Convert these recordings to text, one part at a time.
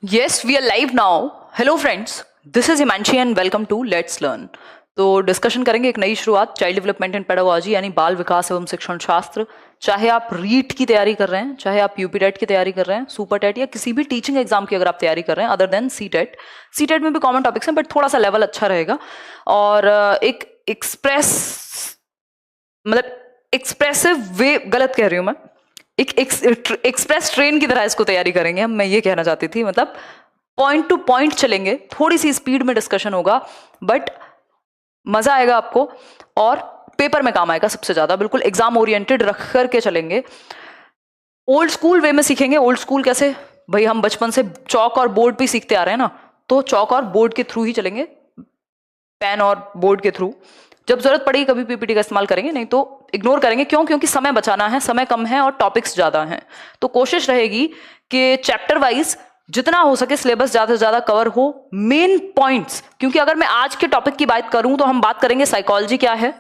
Yes, we are live now. Hello friends, this is Himanshi and welcome to Let's Learn. तो discussion करेंगे एक नई शुरुआत child development and pedagogy यानी बाल विकास एवं शिक्षण शास्त्र। चाहे आप रीट की तैयारी कर रहे हैं, चाहे आप यूपी टेट की तैयारी कर रहे हैं, सुपर टेट या किसी भी टीचिंग एग्जाम की अगर आप तैयारी कर रहे हैं अदर देन सी टेट में भी कॉमन टॉपिक्स हैं बट थोड़ा सा लेवल अच्छा रहेगा। और एक एक्सप्रेसिव वे, गलत कह रही हूं मैं, एक एक्सप्रेस ट्रेन की तरह इसको तैयारी करेंगे हम। मैं ये कहना चाहती थी, मतलब पॉइंट टू पॉइंट चलेंगे, थोड़ी सी स्पीड में डिस्कशन होगा बट मजा आएगा आपको और पेपर में काम आएगा सबसे ज्यादा। बिल्कुल एग्जाम ओरिएंटेड रख करके चलेंगे, ओल्ड स्कूल वे में सीखेंगे। ओल्ड स्कूल कैसे भाई, हम बचपन से चौक और बोर्ड पे सीखते आ रहे हैं ना, तो चौक और बोर्ड के थ्रू ही चलेंगे, पेन और बोर्ड के थ्रू। जब जरूरत पड़ेगी कभी पीपीटी का इस्तेमाल करेंगे, नहीं तो इग्नोर करेंगे। क्यों? क्योंकि समय बचाना है, समय कम है और टॉपिक्स ज्यादा हैं। तो कोशिश रहेगी कि चैप्टर वाइज जितना हो सके सिलेबस ज्यादा से ज्यादा कवर हो, मेन पॉइंट्स। क्योंकि अगर मैं आज के टॉपिक की बात करूं तो हम बात करेंगे साइकोलॉजी क्या है,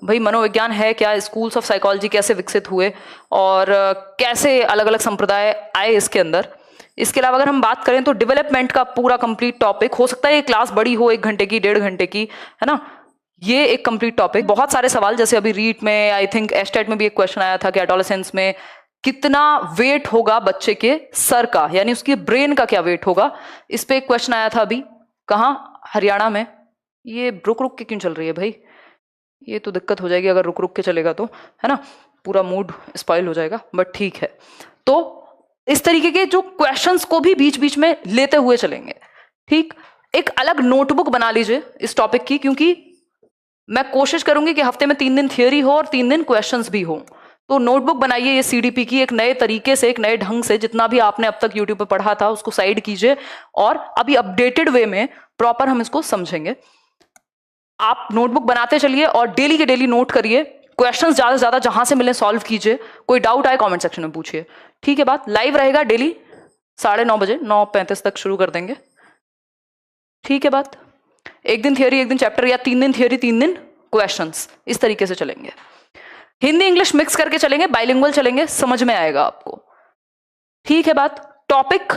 भाई मनोविज्ञान है क्या, स्कूल्स ऑफ साइकोलॉजी कैसे विकसित हुए और कैसे अलग अलग संप्रदाय आए इसके अंदर। इसके अलावा अगर हम बात करें तो डेवलपमेंट का पूरा कंप्लीट टॉपिक, हो सकता है ये क्लास बड़ी हो, 1 घंटे की, 1.5 घंटे की, है ना, ये एक कंप्लीट टॉपिक। बहुत सारे सवाल, जैसे अभी रीट में, आई थिंक एस्टेट में भी एक क्वेश्चन आया था कि एडोलेसेंस में कितना वेट होगा बच्चे के सर का, यानी उसकी ब्रेन का क्या वेट होगा, इस पे एक क्वेश्चन आया था अभी। कहाँ? हरियाणा में। ये रुक रुक के क्यों चल रही है भाई, ये तो दिक्कत हो जाएगी अगर रुक रुक के चलेगा तो, है ना, पूरा मूड स्पॉइल हो जाएगा, बट ठीक है। तो इस तरीके के जो क्वेश्चंस को भी बीच बीच में लेते हुए चलेंगे, ठीक। एक अलग नोटबुक बना लीजिए इस टॉपिक की, क्योंकि मैं कोशिश करूंगी कि हफ्ते में 3 दिन थियोरी हो और 3 दिन क्वेश्चंस भी हो। तो नोटबुक बनाइए ये सीडीपी की, एक नए तरीके से, एक नए ढंग से। जितना भी आपने अब तक यूट्यूब पे पढ़ा था उसको साइड कीजिए और अभी अपडेटेड वे में प्रॉपर हम इसको समझेंगे। आप नोटबुक बनाते चलिए और डेली के डेली नोट करिए, क्वेश्चंस ज्यादा से ज्यादा जहां से मिले सॉल्व कीजिए। कोई डाउट आए कमेंट सेक्शन में पूछिए, ठीक है। बात लाइव रहेगा डेली 9:30 बजे, 9:35 तक शुरू कर देंगे, ठीक है। बात एक दिन थियोरी, एक दिन चैप्टर, या 3 दिन थियोरी 3 दिन क्वेश्चंस, इस तरीके से चलेंगे। हिंदी इंग्लिश मिक्स करके चलेंगे, बाइलिंगुअल चलेंगे, समझ में आएगा आपको, ठीक है। बात टॉपिक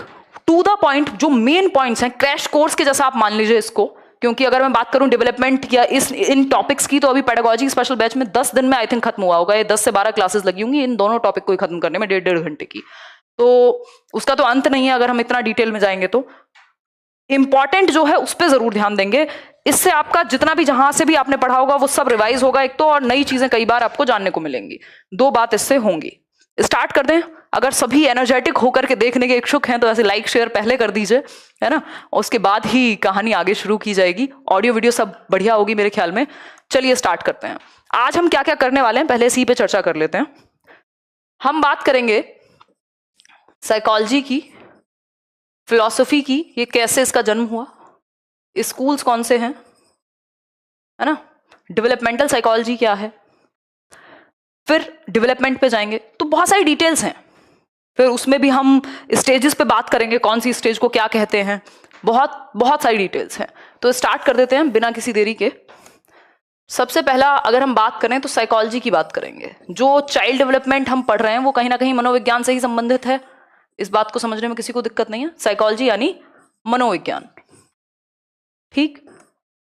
टू द पॉइंट, जो मेन पॉइंट्स हैं, क्रैश कोर्स के जैसा आप मान लीजिए इसको। क्योंकि अगर मैं बात करूं डेवलपमेंट या इन टॉपिक्स की, तो अभी पेडागोजी स्पेशल बैच में 10 दिन में आई थिंक खत्म हुआ होगा। ये 10 से 12 क्लासेस लगी होंगी इन दोनों टॉपिक को खत्म करने में, 1.5 घंटे की। तो उसका तो अंत नहीं है अगर हम इतना डिटेल में जाएंगे। तो इंपॉर्टेंट जो है उस पर जरूर ध्यान देंगे। इससे आपका जितना भी जहां से भी आपने पढ़ा होगा वो सब रिवाइज होगा एक तो, और नई चीजें कई बार आपको जानने को मिलेंगी। 2 बात इससे होंगी। स्टार्ट कर दें। अगर सभी एनर्जेटिक होकर के देखने के इच्छुक हैं तो ऐसे लाइक शेयर पहले कर दीजिए, है ना, उसके बाद ही कहानी आगे शुरू की जाएगी। ऑडियो वीडियो सब बढ़िया होगी मेरे ख्याल में। चलिए स्टार्ट करते हैं। आज हम क्या क्या करने वाले हैं पहले इसी पे चर्चा कर लेते हैं। हम बात करेंगे साइकोलॉजी की, फिलॉसफी की, ये कैसे इसका जन्म हुआ, स्कूल्स कौन से हैं, है ना, डेवलपमेंटल साइकोलॉजी क्या है, फिर डेवलपमेंट पे जाएंगे तो बहुत सारी डिटेल्स हैं। फिर उसमें भी हम स्टेजेस पे बात करेंगे, कौन सी स्टेज को क्या कहते हैं, बहुत बहुत सारी डिटेल्स हैं। तो स्टार्ट कर देते हैं बिना किसी देरी के। सबसे पहला अगर हम बात करें तो साइकोलॉजी की बात करेंगे। जो चाइल्ड डेवलपमेंट हम पढ़ रहे हैं वो कहीं ना कहीं मनोविज्ञान से ही संबंधित है, इस बात को समझने में किसी को दिक्कत नहीं है। साइकोलॉजी यानी मनोविज्ञान, ठीक।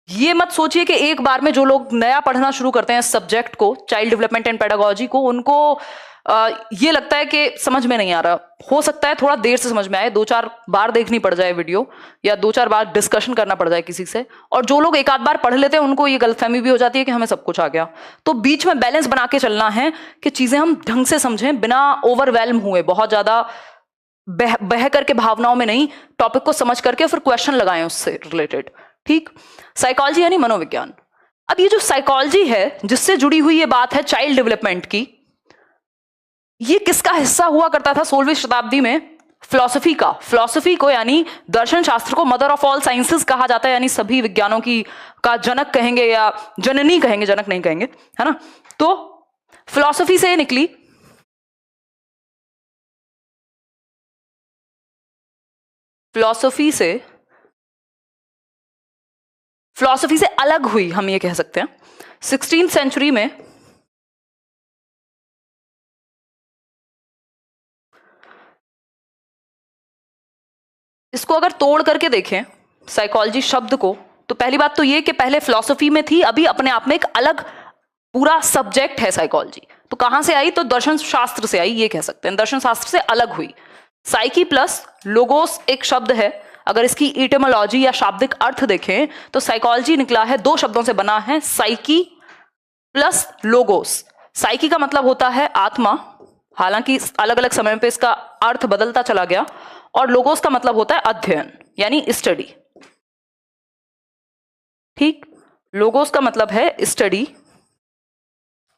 ये मत सोचिए कि एक बार में जो लोग नया पढ़ना शुरू करते हैं सब्जेक्ट को, चाइल्ड डेवलपमेंट एंड पेडागोजी को, उनको ये लगता है कि समझ में नहीं आ रहा। हो सकता है थोड़ा देर से समझ में आए, 2-4 बार देखनी पड़ जाए वीडियो, या 2-4 बार डिस्कशन करना पड़ जाए किसी से। और जो लोग एक आध बार पढ़ लेते हैं उनको ये गलतफहमी भी हो जाती है कि हमें सब कुछ आ गया। तो बीच में बैलेंस बना के चलना है कि चीजें हम ढंग से समझें, बिना ओवरवेल्म हुए, बहुत ज्यादा बह करके भावनाओं में नहीं, टॉपिक को समझ करके फिर क्वेश्चन लगाएं उससे रिलेटेड, ठीक। साइकोलॉजी यानी मनोविज्ञान। अब ये जो साइकोलॉजी है जिससे जुड़ी हुई ये बात है चाइल्ड डेवलपमेंट की, ये किसका हिस्सा हुआ करता था 16वीं शताब्दी में? फिलॉसफी का। फिलॉसफी को यानी दर्शन शास्त्र को मदर ऑफ ऑल साइंसेस कहा जाता है, यानी सभी विज्ञानों की का जनक कहेंगे या जननी कहेंगे, जनक नहीं कहेंगे, है ना। तो फिलॉसफी से निकली, फिलॉसफी से अलग हुई, हम ये कह सकते हैं। 16th सेंचुरी में इसको अगर तोड़ करके देखें साइकोलॉजी शब्द को, तो पहली बात तो ये कि पहले फिलॉसफी में थी, अभी अपने आप में एक अलग पूरा सब्जेक्ट है साइकोलॉजी। तो कहां से आई? तो दर्शन शास्त्र से आई, ये कह सकते हैं, दर्शन शास्त्र से अलग हुई। साइकी प्लस लोगोस एक शब्द है, अगर इसकी इटिमोलॉजी या शाब्दिक अर्थ देखें तो साइकोलॉजी निकला है, दो शब्दों से बना है, साइकी प्लस लोगोस। साइकी का मतलब होता है आत्मा, हालांकि अलग अलग समय पे इसका अर्थ बदलता चला गया, और लोगोस का मतलब होता है अध्ययन यानी स्टडी। ठीक, लोगोस का मतलब है स्टडी,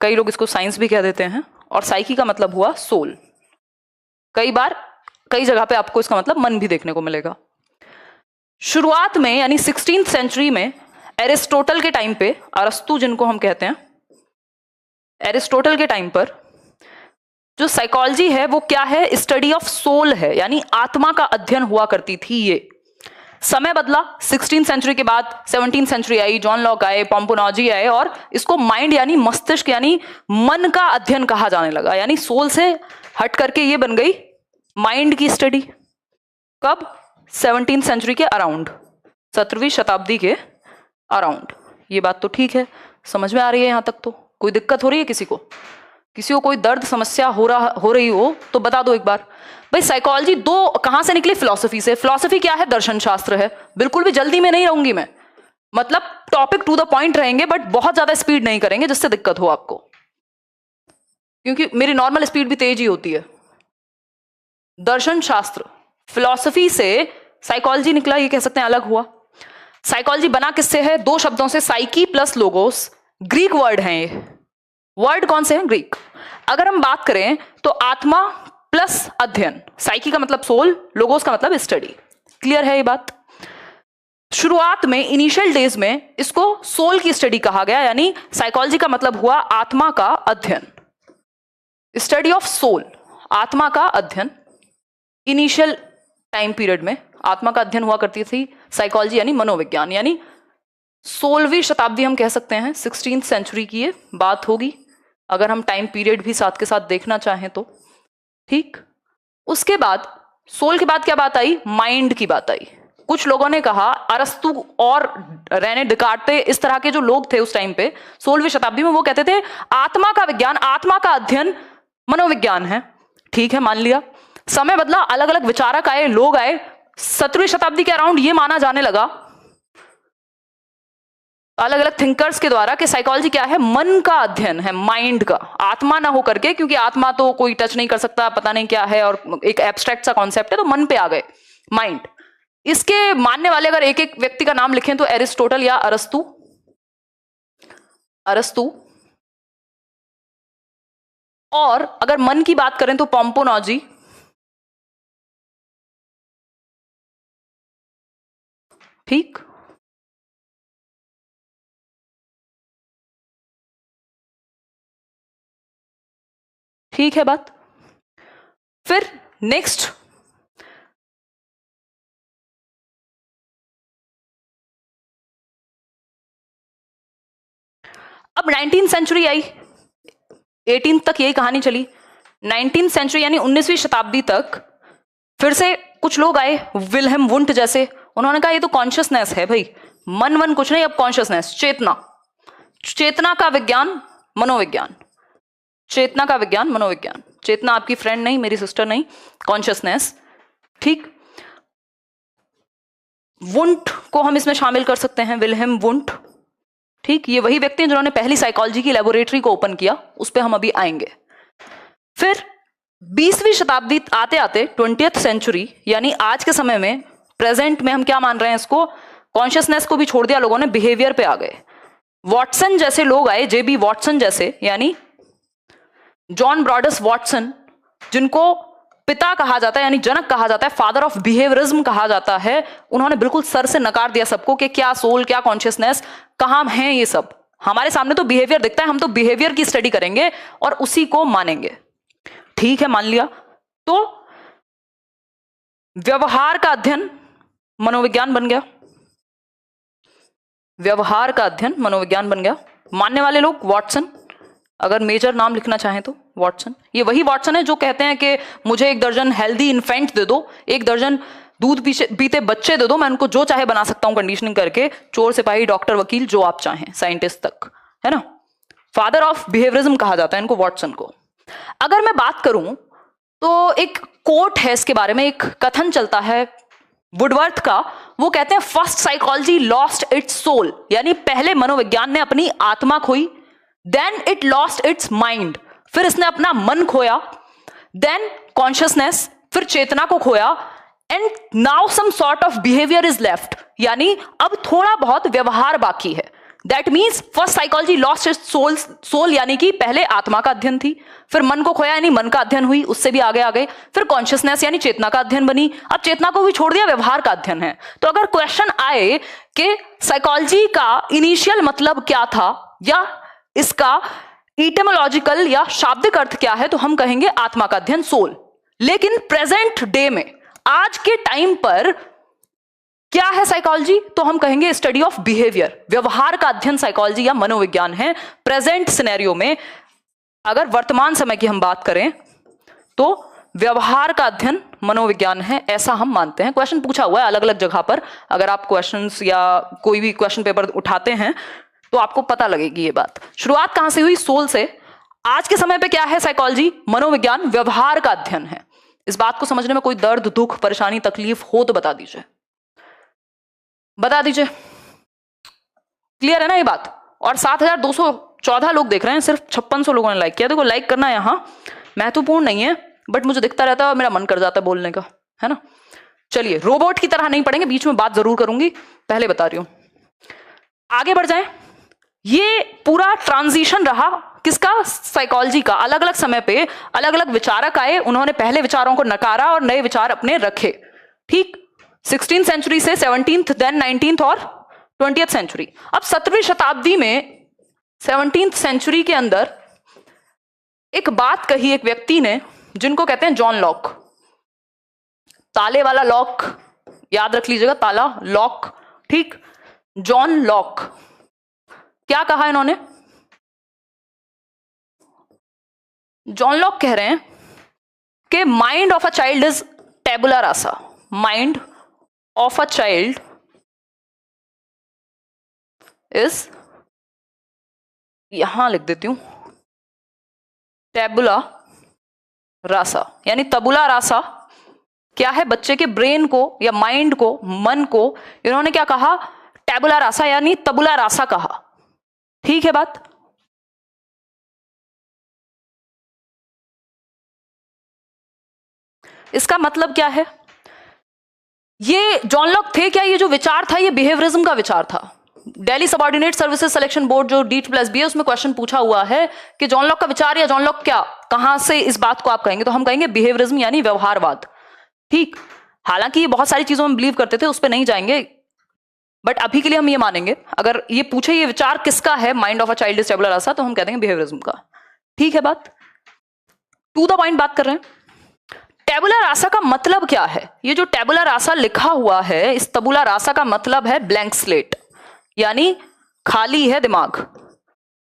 कई लोग इसको साइंस भी कह देते हैं, और साइकी का मतलब हुआ सोल। कई बार कई जगह पे आपको इसका मतलब मन भी देखने को मिलेगा। शुरुआत में यानी 16th सेंचुरी में एरिस्टोटल के टाइम पे, अरस्तु जिनको हम कहते हैं, एरिस्टोटल के टाइम पर जो साइकोलॉजी है वो क्या है? स्टडी ऑफ सोल है, यानी आत्मा का अध्ययन हुआ करती थी। ये समय बदला, 16th सेंचुरी के बाद 17th सेंचुरी आई, जॉन लॉक आए, पोम्पोनॉजी आए, और इसको माइंड यानी मस्तिष्क यानी मन का अध्ययन कहा जाने लगा, यानी सोल से हट करके ये बन गई माइंड की स्टडी। कब? 17th सेंचुरी के अराउंड, 17वीं शताब्दी के अराउंड। ये बात तो ठीक है, समझ में आ रही है यहां तक? तो कोई दिक्कत हो रही है किसी को? किसी को कोई दर्द समस्या हो रही हो तो बता दो एक बार। भाई साइकोलॉजी दो कहां से निकली? फिलॉसफी से। फिलॉसफी क्या है? दर्शन शास्त्र है। बिल्कुल भी जल्दी में नहीं रहूंगी मैं, मतलब टॉपिक टू द पॉइंट रहेंगे, बट बहुत ज्यादा स्पीड नहीं करेंगे जिससे दिक्कत हो आपको, क्योंकि मेरी नॉर्मल स्पीड भी तेज ही होती है। दर्शन शास्त्र, फिलॉसफी से साइकोलॉजी निकला, ये कह सकते हैं अलग हुआ। साइकोलॉजी बना किससे है? दो शब्दों से, psyche plus logos. Greek word है ये। वर्ड कौन से हैं? ग्रीक। अगर हम बात करें तो आत्मा प्लस अध्ययन, साइकी का मतलब सोल, लोगोस का मतलब स्टडी। क्लियर है ये बात? शुरुआत में इनिशियल डेज में इसको सोल की स्टडी कहा गया, यानी साइकोलॉजी का मतलब हुआ आत्मा का अध्ययन, स्टडी ऑफ सोल, आत्मा का अध्ययन। इनिशियल टाइम पीरियड में आत्मा का अध्ययन हुआ करती थी साइकोलॉजी, यानी मनोविज्ञान, यानी 16वीं शताब्दी हम कह सकते हैं, 16th सेंचुरी की ये बात होगी, अगर हम टाइम पीरियड भी साथ के साथ देखना चाहें तो। ठीक, उसके बाद सोल के बाद क्या बात आई? माइंड की बात आई। कुछ लोगों ने कहा, अरस्तु और रेने डिकार्टे, इस तरह के जो लोग थे उस टाइम पे 16वीं शताब्दी में, वो कहते थे आत्मा का विज्ञान, आत्मा का अध्ययन मनोविज्ञान है। ठीक है, मान लिया। समय बदला, अलग अलग विचारक आए, लोग आए, 17वीं शताब्दी के अराउंड ये माना जाने लगा अलग अलग थिंकर्स के द्वारा कि साइकोलॉजी क्या है? मन का अध्ययन है, माइंड का, आत्मा ना हो करके, क्योंकि आत्मा तो कोई टच नहीं कर सकता, पता नहीं क्या है, और एक एब्स्ट्रैक्ट सा कॉन्सेप्ट है, तो मन पे आ गए, माइंड। इसके मानने वाले अगर एक एक व्यक्ति का नाम लिखें तो एरिस्टोटल या अरस्तु, और अगर मन की बात करें तो पोम्पोनॉजी, ठीक। ठीक है बात। फिर नेक्स्ट, अब 19th सेंचुरी आई, 18th तक यही कहानी चली। 19th सेंचुरी यानी 19वीं शताब्दी तक फिर से कुछ लोग आए, विल्हेम वुंट जैसे, उन्होंने कहा ये तो कॉन्शियसनेस है भाई, मन वन कुछ नहीं, अब कॉन्शियसनेस, चेतना, चेतना का विज्ञान मनोविज्ञान, चेतना का विज्ञान मनोविज्ञान। चेतना आपकी फ्रेंड नहीं, मेरी सिस्टर नहीं, कॉन्शियसनेस। ठीक, वुंट को हम इसमें शामिल कर सकते हैं, विल्हेम वुंट। ठीक, ये वही व्यक्ति हैं जिन्होंने पहली साइकोलॉजी की लेबोरेटरी को ओपन किया, उस पर हम अभी आएंगे। फिर 20वीं शताब्दी आते आते 20th सेंचुरी, यानी आज के समय में, प्रेजेंट में हम क्या मान रहे हैं इसको? कॉन्शियसनेस को भी छोड़ दिया लोगों ने, बिहेवियर पे आ गए। वॉटसन जैसे लोग आए, जेबी वॉटसन जैसे, यानी जॉन ब्रॉडस वॉटसन, जिनको पिता कहा जाता है, यानी जनक कहा जाता है, फादर ऑफ बिहेवियरिज्म कहा जाता है। उन्होंने बिल्कुल सर से नकार दिया सबको कि क्या सोल, क्या कॉन्शियसनेस, कहां है ये सब, हमारे सामने तो बिहेवियर दिखता है, हम तो बिहेवियर की स्टडी करेंगे और उसी को मानेंगे। ठीक है, मान लिया। तो व्यवहार का अध्ययन मनोविज्ञान बन गया, व्यवहार का अध्ययन मनोविज्ञान बन गया। मानने वाले लोग वॉटसन, अगर मेजर नाम लिखना चाहें तो वॉटसन। ये वही वॉटसन है जो कहते हैं कि मुझे 1 दर्जन हेल्दी इन्फेंट दे दो, 1 दर्जन दूध पीते बच्चे दे दो, मैं उनको जो चाहे बना सकता हूं कंडीशनिंग करके, चोर सिपाही डॉक्टर वकील जो आप चाहें, साइंटिस्ट तक, है ना। फादर ऑफ बिहेवियरिज्म कहा जाता है इनको, वॉटसन को। अगर मैं बात करूं तो एक कोट है इसके बारे में, एक कथन चलता है वुडवर्थ का। वो कहते हैं first psychology lost its soul, यानी पहले मनोविज्ञान ने अपनी आत्मा खोई, then it lost its mind, फिर इसने अपना मन खोया, देन कॉन्शियसनेस, फिर चेतना को खोया, and now some sort of behaviour is left, यानी अब थोड़ा बहुत व्यवहार बाकी है। That means first psychology lost its soul, यानी कि पहले आत्मा का अध्ययन थी, फिर मन को खोया यानी मन का अध्ययन हुई, उससे भी आगे आ गए, फिर कॉन्शियसनेस यानी चेतना का अध्ययन बनी, अब चेतना को भी छोड़ दिया, व्यवहार का अध्ययन है। तो अगर क्वेश्चन आए कि साइकोलॉजी का इनिशियल मतलब क्या था या इसका इटिमोलॉजिकल या शाब्दिक अर्थ क्या है, तो हम कहेंगे आत्मा का अध्ययन, सोल। लेकिन प्रेजेंट डे में, आज के टाइम पर क्या है साइकोलॉजी, तो हम कहेंगे स्टडी ऑफ बिहेवियर, व्यवहार का अध्ययन साइकोलॉजी या मनोविज्ञान है। प्रेजेंट सिनेरियो में, अगर वर्तमान समय की हम बात करें तो व्यवहार का अध्ययन मनोविज्ञान है, ऐसा हम मानते हैं। क्वेश्चन पूछा हुआ है अलग अलग जगह पर, अगर आप क्वेश्चंस या कोई भी क्वेश्चन पेपर उठाते हैं तो आपको पता लगेगी ये बात। शुरुआत कहां से हुई, सोल से। आज के समय पे क्या है साइकोलॉजी, मनोविज्ञान व्यवहार का अध्ययन है। इस बात को समझने में कोई दर्द, दुख, परेशानी, तकलीफ हो तो बता दीजिए, बता दीजिए। क्लियर है ना ये बात। और 7214 लोग देख रहे हैं, सिर्फ 5600 लोगों ने लाइक किया। देखो लाइक करना यहां महत्वपूर्ण नहीं है, बट मुझे दिखता रहता है और मेरा मन कर जाता है बोलने का, है ना। चलिए, रोबोट की तरह नहीं पढ़ेंगे, बीच में बात जरूर करूंगी, पहले बता रही हूं। आगे बढ़ जाएं। ये पूरा ट्रांजिशन रहा किसका, साइकोलॉजी का। अलग अलग समय पे अलग अलग विचारक आए, उन्होंने पहले विचारों को नकारा और नए विचार अपने रखे। ठीक, 16th सेंचुरी से 17th, देन 19th और 20th सेंचुरी। अब 17वीं शताब्दी में 17th सेंचुरी के अंदर एक बात कही एक व्यक्ति ने, जिनको कहते हैं जॉन लॉक। ताले वाला लॉक याद रख लीजिएगा, ताला लॉक, ठीक। जॉन लॉक, क्या कहा इन्होंने, जॉन लॉक कह रहे हैं कि mind of a child is tabula rasa. Mind of a child is, यहां लिख देती हूं, टेबुला रासा, यानी तबुला रासा क्या है, बच्चे के ब्रेन को या माइंड को, मन को इन्होंने क्या कहा, टेबुला रासा यानी तबुला रासा कहा। ठीक है बात। इसका मतलब क्या है, ये जॉन लॉक थे क्या, ये जो विचार था ये बिहेवियरिज्म का विचार था। Delhi subordinate services selection board जो D+B है, उसमें क्वेश्चन पूछा हुआ है कि जॉन लॉक का विचार या जॉन लॉक क्या, कहां से इस बात को आप कहेंगे, तो हम कहेंगे बिहेवियरिज्म यानी व्यवहारवाद। ठीक, हालांकि ये बहुत सारी चीजों में बिलीव करते थे, उस पर नहीं जाएंगे, बट अभी के लिए हम ये मानेंगे, अगर ये पूछे ये विचार किसका है, mind of a child is tabula rasa, तो हम कह देंगे बिहेवियरिज्म का। ठीक है बात, टू द पॉइंट बात कर रहे हैं। टेबुला रासा का मतलब क्या है, ये जो टेबुला रासा लिखा हुआ है, इस तबुला रासा का मतलब है ब्लैंक स्लेट, यानी खाली है दिमाग,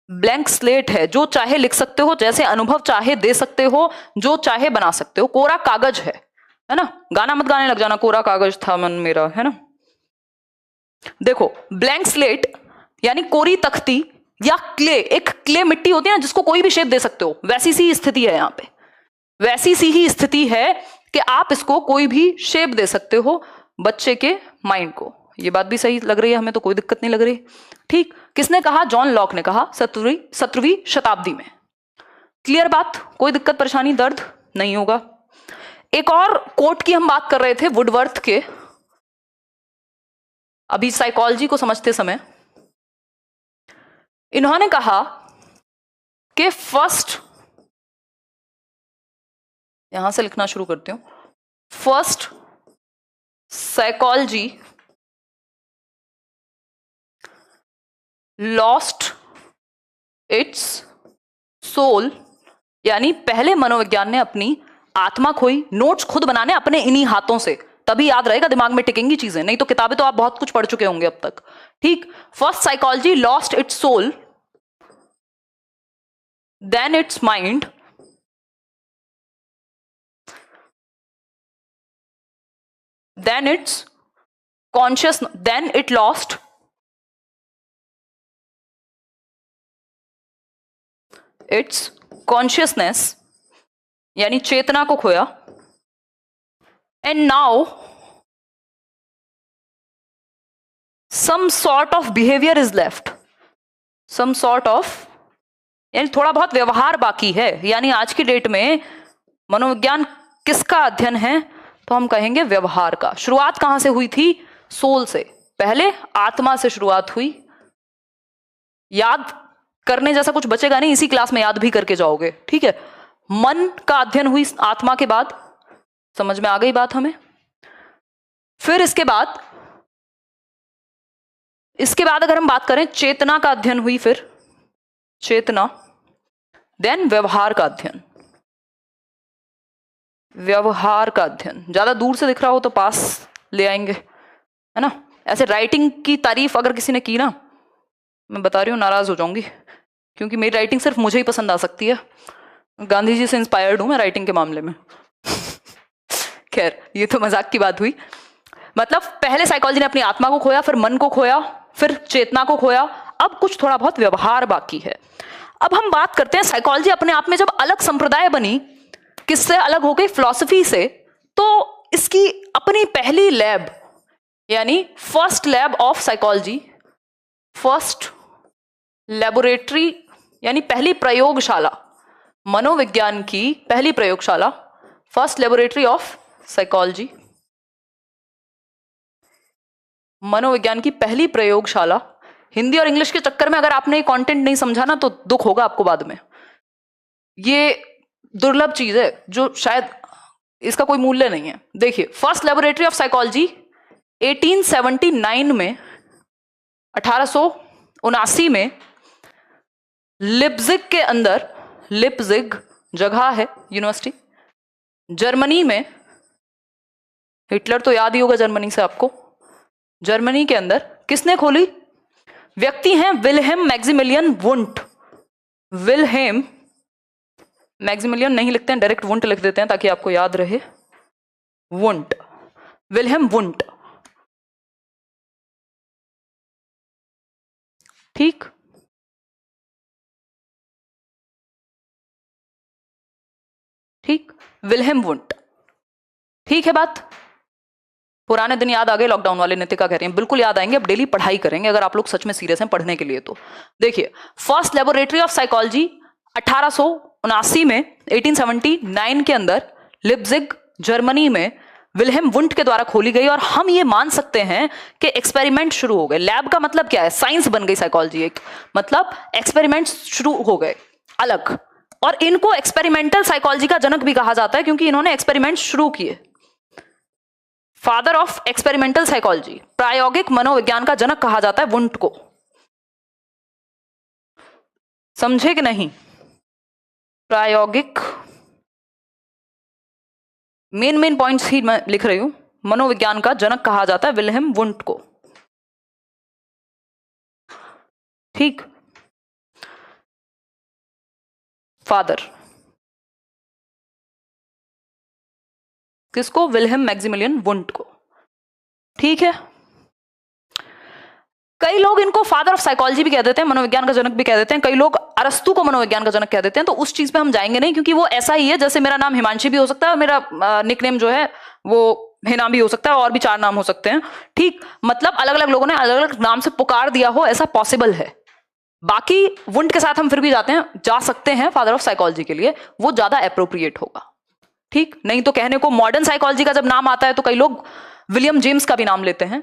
ब्लैंक स्लेट है, जो चाहे लिख सकते हो, जैसे अनुभव चाहे दे सकते हो, जो चाहे बना सकते हो, कोरा कागज है ना। गाना मत गाने लग जाना, कोरा कागज था मन मेरा, है ना। देखो ब्लैंक स्लेट यानी कोरी तख्ती या क्ले, एक क्ले मिट्टी होती है ना जिसको कोई भी शेप दे सकते हो, वैसी सी स्थिति है यहां पे, वैसी सी ही स्थिति है कि आप इसको कोई भी शेप दे सकते हो बच्चे के माइंड को। ये बात भी सही लग रही है हमें, तो कोई दिक्कत नहीं लग रही। ठीक, किसने कहा, जॉन लॉक ने कहा 17वीं शताब्दी में। क्लियर बात, कोई दिक्कत परेशानी दर्द नहीं होगा। एक और कोट की हम बात कर रहे थे वुडवर्थ के, अभी साइकोलॉजी को समझते समय इन्होंने कहा कि फर्स्ट, यहां से लिखना शुरू करती हूं, first psychology lost its soul, यानी पहले मनोविज्ञान ने अपनी आत्मा खोई। नोट्स खुद बनाने अपने इन्हीं हाथों से, तभी याद रहेगा, दिमाग में टिकेंगी चीजें, नहीं तो किताबें तो आप बहुत कुछ पढ़ चुके होंगे अब तक। ठीक, first psychology lost its soul, then its mind, then its conscious, then it lost its consciousness, यानी चेतना को खोया, and now some sort of behavior is left, some sort of, यानी थोड़ा बहुत व्यवहार बाकी है। यानी आज की डेट में मनोविज्ञान किसका अध्ययन है? तो हम कहेंगे व्यवहार का। शुरुआत कहां से हुई थी? सोल से। पहले आत्मा से शुरुआत हुई। याद करने जैसा कुछ बचेगा नहीं, इसी क्लास में याद भी करके जाओगे, ठीक है। मन का अध्ययन हुई आत्मा के बाद, समझ में आ गई बात हमें। फिर इसके बाद अगर हम बात करें, चेतना का अध्ययन हुई, फिर चेतना, देन व्यवहार का अध्ययन। व्यवहार का अध्ययन ज्यादा दूर से दिख रहा हो तो पास ले आएंगे, है ना। ऐसे राइटिंग की तारीफ अगर किसी ने की ना, मैं बता रही हूं नाराज हो जाऊंगी, क्योंकि मेरी राइटिंग सिर्फ मुझे ही पसंद आ सकती है। गांधी जी से इंस्पायर्ड हूं मैं राइटिंग के मामले में। खैर, ये तो मजाक की बात हुई। मतलब पहले साइकोलॉजी ने अपनी आत्मा को खोया, फिर मन को खोया, फिर चेतना को खोया, अब कुछ थोड़ा बहुत व्यवहार बाकी है। अब हम बात करते हैं साइकोलॉजी अपने आप में जब अलग संप्रदाय बनी, किससे अलग हो गई? फिलॉसफी से। तो इसकी अपनी पहली लैब, यानी first lab of psychology, first laboratory, यानी पहली प्रयोगशाला, मनोविज्ञान की पहली प्रयोगशाला, फर्स्ट लेबोरेटरी ऑफ साइकोलॉजी, मनोविज्ञान की पहली प्रयोगशाला। हिंदी और इंग्लिश के चक्कर में अगर आपने ये कंटेंट नहीं समझा ना, तो दुख होगा आपको बाद में। ये दुर्लभ चीज है जो शायद इसका कोई मूल्य नहीं है। देखिए, फर्स्ट लेबोरेटरी ऑफ साइकोलॉजी 1879 में, 1879 में लिप्जिग के अंदर, लिप्जिग जगह है यूनिवर्सिटी, जर्मनी में। हिटलर तो याद ही होगा जर्मनी से आपको। जर्मनी के अंदर किसने खोली? व्यक्ति हैं Wilhelm Maximilian Wundt. Wilhelm Maximilian नहीं लिखते हैं, डायरेक्ट वुंट लिख देते हैं ताकि आपको याद रहे। वुंट, विल्हेम वुंट, ठीक। ठीक, विल्हेम वुंट, ठीक है बात। पुराने दिन याद आ गए लॉकडाउन वाले, नितिका कह रही हैं। बिल्कुल याद आएंगे, अब डेली पढ़ाई करेंगे अगर आप लोग सच में सीरियस हैं पढ़ने के लिए तो। देखिए, फर्स्ट लेबोरेटरी ऑफ साइकोलॉजी 1879 में, 1879 के अंदर लिप्जिग जर्मनी में विल्हेम वुंट के द्वारा खोली गई। और हम ये मान सकते हैं कि एक्सपेरिमेंट शुरू हो गए। लैब का मतलब क्या है? साइंस बन गई साइकोलॉजी एक, मतलब एक्सपेरिमेंट शुरू हो गए अलग। और इनको एक्सपेरिमेंटल साइकोलॉजी का जनक भी कहा जाता है, क्योंकि इन्होंने एक्सपेरिमेंट शुरू किए। फादर ऑफ एक्सपेरिमेंटल साइकोलॉजी, प्रायोगिक मनोविज्ञान का जनक कहा जाता है वुंट को। समझे कि नहीं? प्रायोगिक, मेन पॉइंट्स ही मैं लिख रही हूं। मनोविज्ञान का जनक कहा जाता है विल्हेम वुंट को, ठीक। फादर किसको? विल्हेम मैक्सिमिलियन वुंट को, ठीक है। कई लोग इनको फादर ऑफ साइकोलॉजी भी कह देते हैं, मनोविज्ञान का जनक भी कह देते हैं। कई लोग अरस्तु को मनोविज्ञान का जनक कह देते हैं। तो उस चीज पे हम जाएंगे नहीं, क्योंकि वो ऐसा ही है जैसे मेरा नाम हिमांशी भी हो सकता है और मेरा निकनेम जो है वो हिना भी हो सकता है, और भी 4 नाम हो सकते हैं, ठीक। मतलब अलग अलग लोगों ने अलग अलग नाम से पुकार दिया हो, ऐसा पॉसिबल है। बाकी वुंट के साथ हम फिर भी जा सकते हैं फादर ऑफ साइकोलॉजी के लिए, वो ज्यादा अप्रोप्रिएट होगा, ठीक। नहीं तो कहने को मॉडर्न साइकोलॉजी का जब नाम आता है तो कई लोग विलियम जेम्स का भी नाम लेते हैं।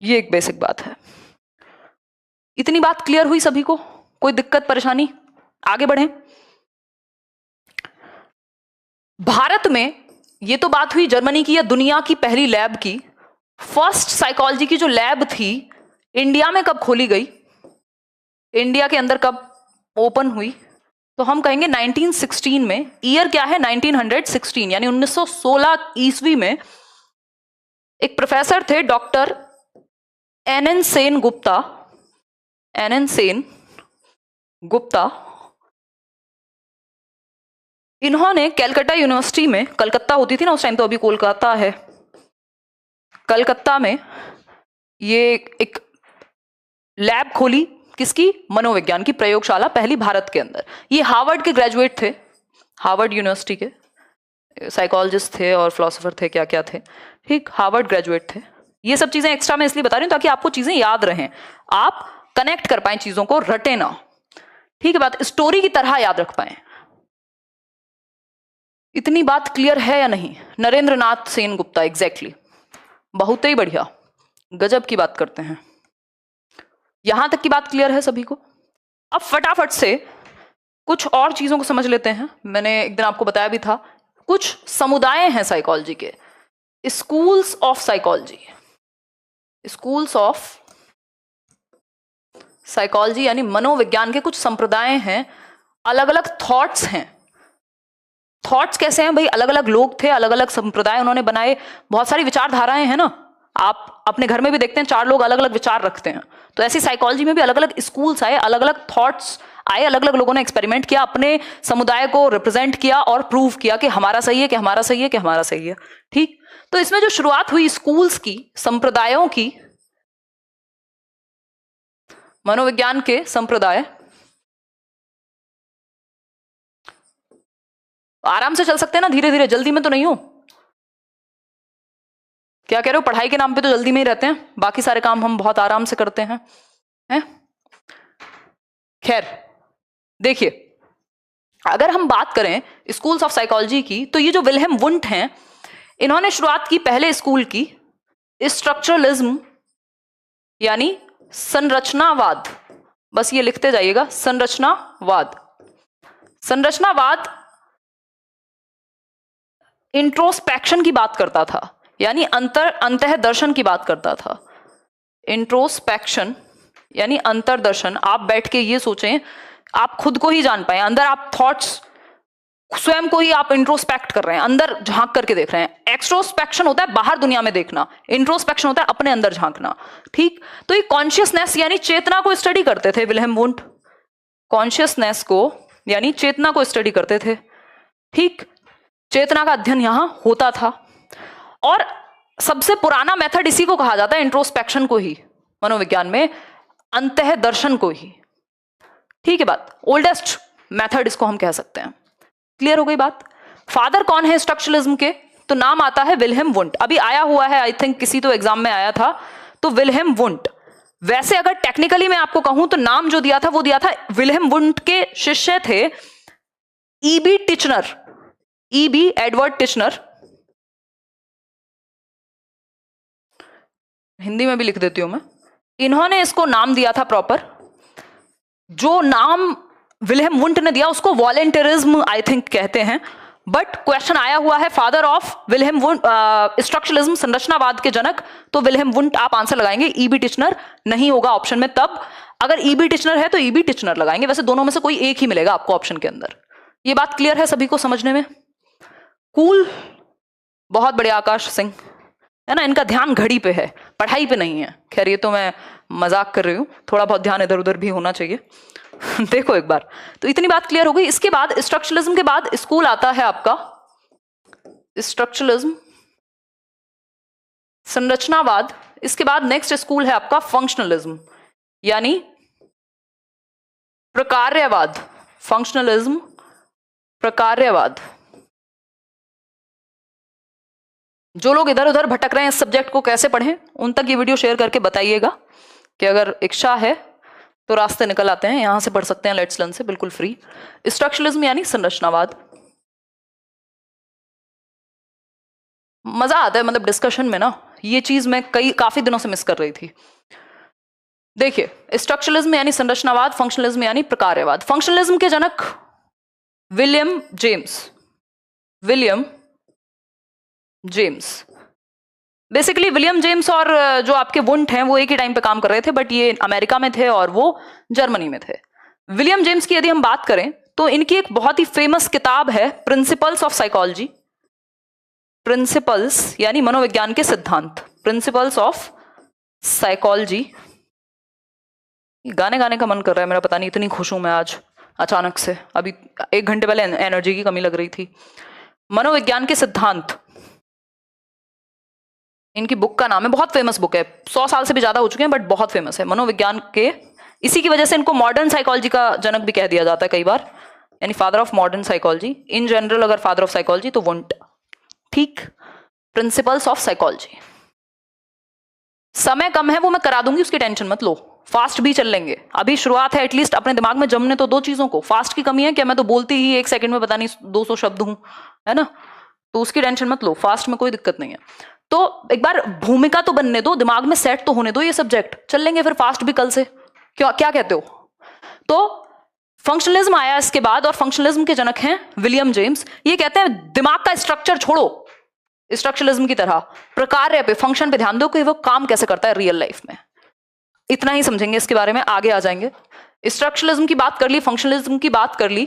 ये एक बेसिक बात है। इतनी बात क्लियर हुई सभी को? कोई दिक्कत परेशानी? आगे बढ़ें। भारत में ये तो बात हुई जर्मनी की या दुनिया की पहली लैब की। फर्स्ट साइकोलॉजी की जो लैब थी इंडिया में कब खोली गई? इंडिया के अंदर कब ओपन हुई? तो हम कहेंगे 1916 में। ईयर क्या है? 1916, यानी 1916 ईस्वी में एक प्रोफेसर थे doctor N Sen Gupta. N Sen Gupta, इन्होंने कैलकाटा यूनिवर्सिटी में, कलकत्ता होती थी ना उस टाइम, तो अभी कोलकाता है, कलकत्ता में ये एक लैब खोली, किसकी? मनोविज्ञान की प्रयोगशाला, पहली भारत के अंदर। ये हार्वर्ड के ग्रेजुएट थे, हार्वर्ड यूनिवर्सिटी के साइकोलॉजिस्ट थे और फिलोसोफर थे, क्या क्या थे, ठीक, हार्वर्ड ग्रेजुएट थे। ये सब चीजें एक्स्ट्रा मैं इसलिए बता रही हूं ताकि आपको चीजें याद रहें, आप कनेक्ट कर पाए चीजों को, रटे ना, ठीक है बात, स्टोरी की तरह याद रख पाए। इतनी बात क्लियर है या नहीं? नरेंद्र नाथ सेन गुप्ता, एग्जैक्टली, बहुत ही बढ़िया, गजब की बात करते हैं। यहां तक की बात क्लियर है सभी को? अब फटाफट से कुछ और चीजों को समझ लेते हैं। मैंने एक दिन आपको बताया भी था, कुछ समुदाय हैं साइकोलॉजी के, schools of psychology, schools of psychology यानी मनोविज्ञान के कुछ संप्रदाय हैं, अलग अलग थॉट्स हैं। थॉट्स कैसे हैं भाई? अलग अलग लोग थे, अलग अलग संप्रदाय उन्होंने बनाए, बहुत सारी विचारधाराएं हैं ना, आप अपने घर में भी देखते हैं 4 लोग अलग अलग विचार रखते हैं, तो ऐसी साइकोलॉजी में भी अलग अलग स्कूल्स आए, अलग अलग थॉट्स आए, अलग अलग लोगों ने एक्सपेरिमेंट किया, अपने समुदाय को रिप्रेजेंट किया और प्रूव किया कि हमारा सही है, कि हमारा सही है, कि हमारा सही है, ठीक। तो इसमें जो शुरुआत हुई स्कूल्स की, संप्रदायों की, मनोविज्ञान के संप्रदाय, आराम से चल सकते हैं ना, धीरे धीरे, जल्दी में तो नहीं हो, क्या कह रहे हो? पढ़ाई के नाम पे तो जल्दी में ही रहते हैं, बाकी सारे काम हम बहुत आराम से करते हैं, हैं? खैर देखिए, अगर हम बात करें स्कूल्स ऑफ साइकोलॉजी की, तो ये जो विल्हेम वुंट हैं, इन्होंने शुरुआत की पहले स्कूल की स्ट्रक्चरलिज्म यानी संरचनावाद, बस ये लिखते जाइएगा, संरचनावाद। संरचनावाद इंट्रोस्पेक्शन की बात करता था, यानी अंतः दर्शन की बात करता था। इंट्रोस्पेक्शन यानी अंतर्दर्शन, आप बैठ के ये सोचें, आप खुद को ही जान पाए, अंदर आप थॉट्स, स्वयं को ही आप इंट्रोस्पेक्ट कर रहे हैं, अंदर झांक करके देख रहे हैं। एक्सट्रोस्पेक्शन होता है बाहर दुनिया में देखना, इंट्रोस्पेक्शन होता है अपने अंदर झांकना, ठीक। तो ये कॉन्शियसनेस यानी चेतना को स्टडी करते थे विल्हेम वुंट, कॉन्शियसनेस को यानी चेतना को स्टडी करते थे, ठीक। चेतना का अध्ययन यहां होता था, और सबसे पुराना मेथड इसी को कहा जाता है, इंट्रोस्पेक्शन को ही, मनोविज्ञान में अंतः दर्शन को ही, ठीक है बात, ओल्डेस्ट मेथड इसको हम कह सकते हैं। क्लियर हो गई बात? फादर कौन है स्ट्रक्चरलिज्म के? तो नाम आता है विल्हेम वुंट, अभी आया हुआ है, आई थिंक किसी तो एग्जाम में आया था, तो विल्हेम वुंट। वैसे अगर टेक्निकली मैं आपको कहूं तो नाम जो दिया था वो दिया था, विल्हेम वुंट के शिष्य थे EB Titchener, EB Edward Titchener, Hindi में भी लिख देती हूं मैं, इन्होंने इसको नाम दिया था प्रॉपर, जो नाम विल्हेम वुंट ने दिया उसको वॉलंटियरिज्म आई थिंक कहते हैं, बट क्वेश्चन आया हुआ है father of Wilhelm Wundt, structuralism, संरचनावाद के जनक, तो विल्हेम वुंट आप आंसर लगाएंगे, ईबी टिचनर नहीं होगा ऑप्शन में, तब अगर ईबी टिचनर है तो ईबी टिचनर लगाएंगे, वैसे दोनों में से कोई एक ही मिलेगा आपको ऑप्शन के अंदर। ये बात क्लियर है सभी को समझने में? कूल, बहुत बढ़िया। आकाश सिंह है ना, इनका ध्यान घड़ी पे है, पढ़ाई पे नहीं है। खैर ये तो मैं मजाक कर रही हूँ, थोड़ा बहुत ध्यान इधर उधर भी होना चाहिए। देखो एक बार, तो इतनी बात क्लियर हो गई। इसके बाद स्ट्रक्चरलिज्म के बाद स्कूल आता है आपका स्ट्रक्चरलिज्म, संरचनावाद। इसके बाद नेक्स्ट स्कूल है आपका फंक्शनलिज्म यानी प्रकार्यवाद, फंक्शनलिज्म, प्रकार्यवाद। जो लोग इधर उधर भटक रहे हैं इस सब्जेक्ट को कैसे पढ़ें, उन तक ये वीडियो शेयर करके बताइएगा कि अगर इच्छा है तो रास्ते निकल आते हैं, यहां से पढ़ सकते हैं लेट्स लर्न से, बिल्कुल फ्री। स्ट्रक्चरलिज्म यानी संरचनावाद। मजा आता है मतलब डिस्कशन में ना, ये चीज मैं काफी दिनों से मिस कर रही थी। देखिए स्ट्रक्चरलिज्म यानी संरचनावाद, फंक्शनलिज्म यानी प्रकार्यवाद। फंक्शनलिज्म के जनक William James, William James. Basically William James और जो आपके वुंट हैं वो एक ही टाइम पे काम कर रहे थे, बट ये अमेरिका में थे और वो जर्मनी में थे। विलियम जेम्स की यदि हम बात करें तो इनकी एक बहुत ही फेमस किताब है प्रिंसिपल्स ऑफ साइकोलॉजी, प्रिंसिपल्स यानी मनोविज्ञान के सिद्धांत, प्रिंसिपल्स ऑफ साइकोलॉजी। गाने गाने का मन कर रहा है मेरा, पता नहीं इतनी खुश हूं मैं आज अचानक से, अभी 1 घंटे पहले एनर्जी की कमी लग रही थी। मनोविज्ञान के सिद्धांत, इनकी बुक का नाम है, बहुत फेमस बुक है, 100 साल से भी ज्यादा हो चुके हैं बट बहुत फेमस है मनोविज्ञान के। इसी की वजह से इनको मॉडर्न साइकोलॉजी का जनक भी कह दिया जाता है कई बार, यानी father of modern psychology. In general अगर फादर ऑफ साइकोलॉजी तो वुंट। ठीक, प्रिंसिपल्स ऑफ साइकोलॉजी। समय कम है, वो मैं करा दूंगी, उसकी टेंशन मत लो, फास्ट भी चल लेंगे, अभी शुरुआत है, एटलीस्ट अपने दिमाग में जमने तो दो चीजों को। फास्ट की कमी है क्या, मैं तो बोलती ही 1 सेकंड में पता नहीं 200 शब्द हूं, है ना, तो उसकी टेंशन मत लो, फास्ट में कोई दिक्कत नहीं है। तो एक बार भूमिका तो बनने दो, दिमाग में सेट तो होने दो ये सब्जेक्ट, चल लेंगे फिर फास्ट भी कल से, क्या कहते हो? तो फंक्शनलिज्म आया इसके बाद, और फंक्शनलिज्म के जनक हैं विलियम जेम्स। ये कहते हैं दिमाग का स्ट्रक्चर छोड़ो, स्ट्रक्चरलिज्म की तरह प्रकार्य पे, फंक्शन पे ध्यान दो कि वो काम कैसे करता है रियल लाइफ में। इतना ही समझेंगे इसके बारे में, आगे आ जाएंगे। स्ट्रक्चरलिज्म की बात कर ली, फंक्शनलिज्म की बात कर ली,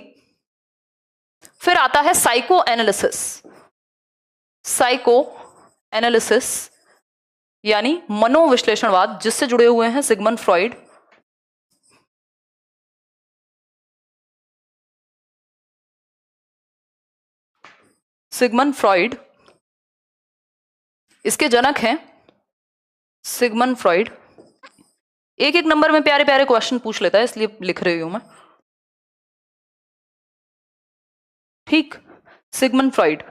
फिर आता है साइको एनालिसिस। साइको एनालिसिस यानी मनोविश्लेषणवाद, जिससे जुड़े हुए हैं सिगमंड फ्रॉइड। सिगमंड फ्रॉइड इसके जनक हैं सिगमंड फ्रॉइड। एक एक नंबर में प्यारे प्यारे क्वेश्चन पूछ लेता है, इसलिए लिख रही हूं मैं। ठीक, Sigmund Freud.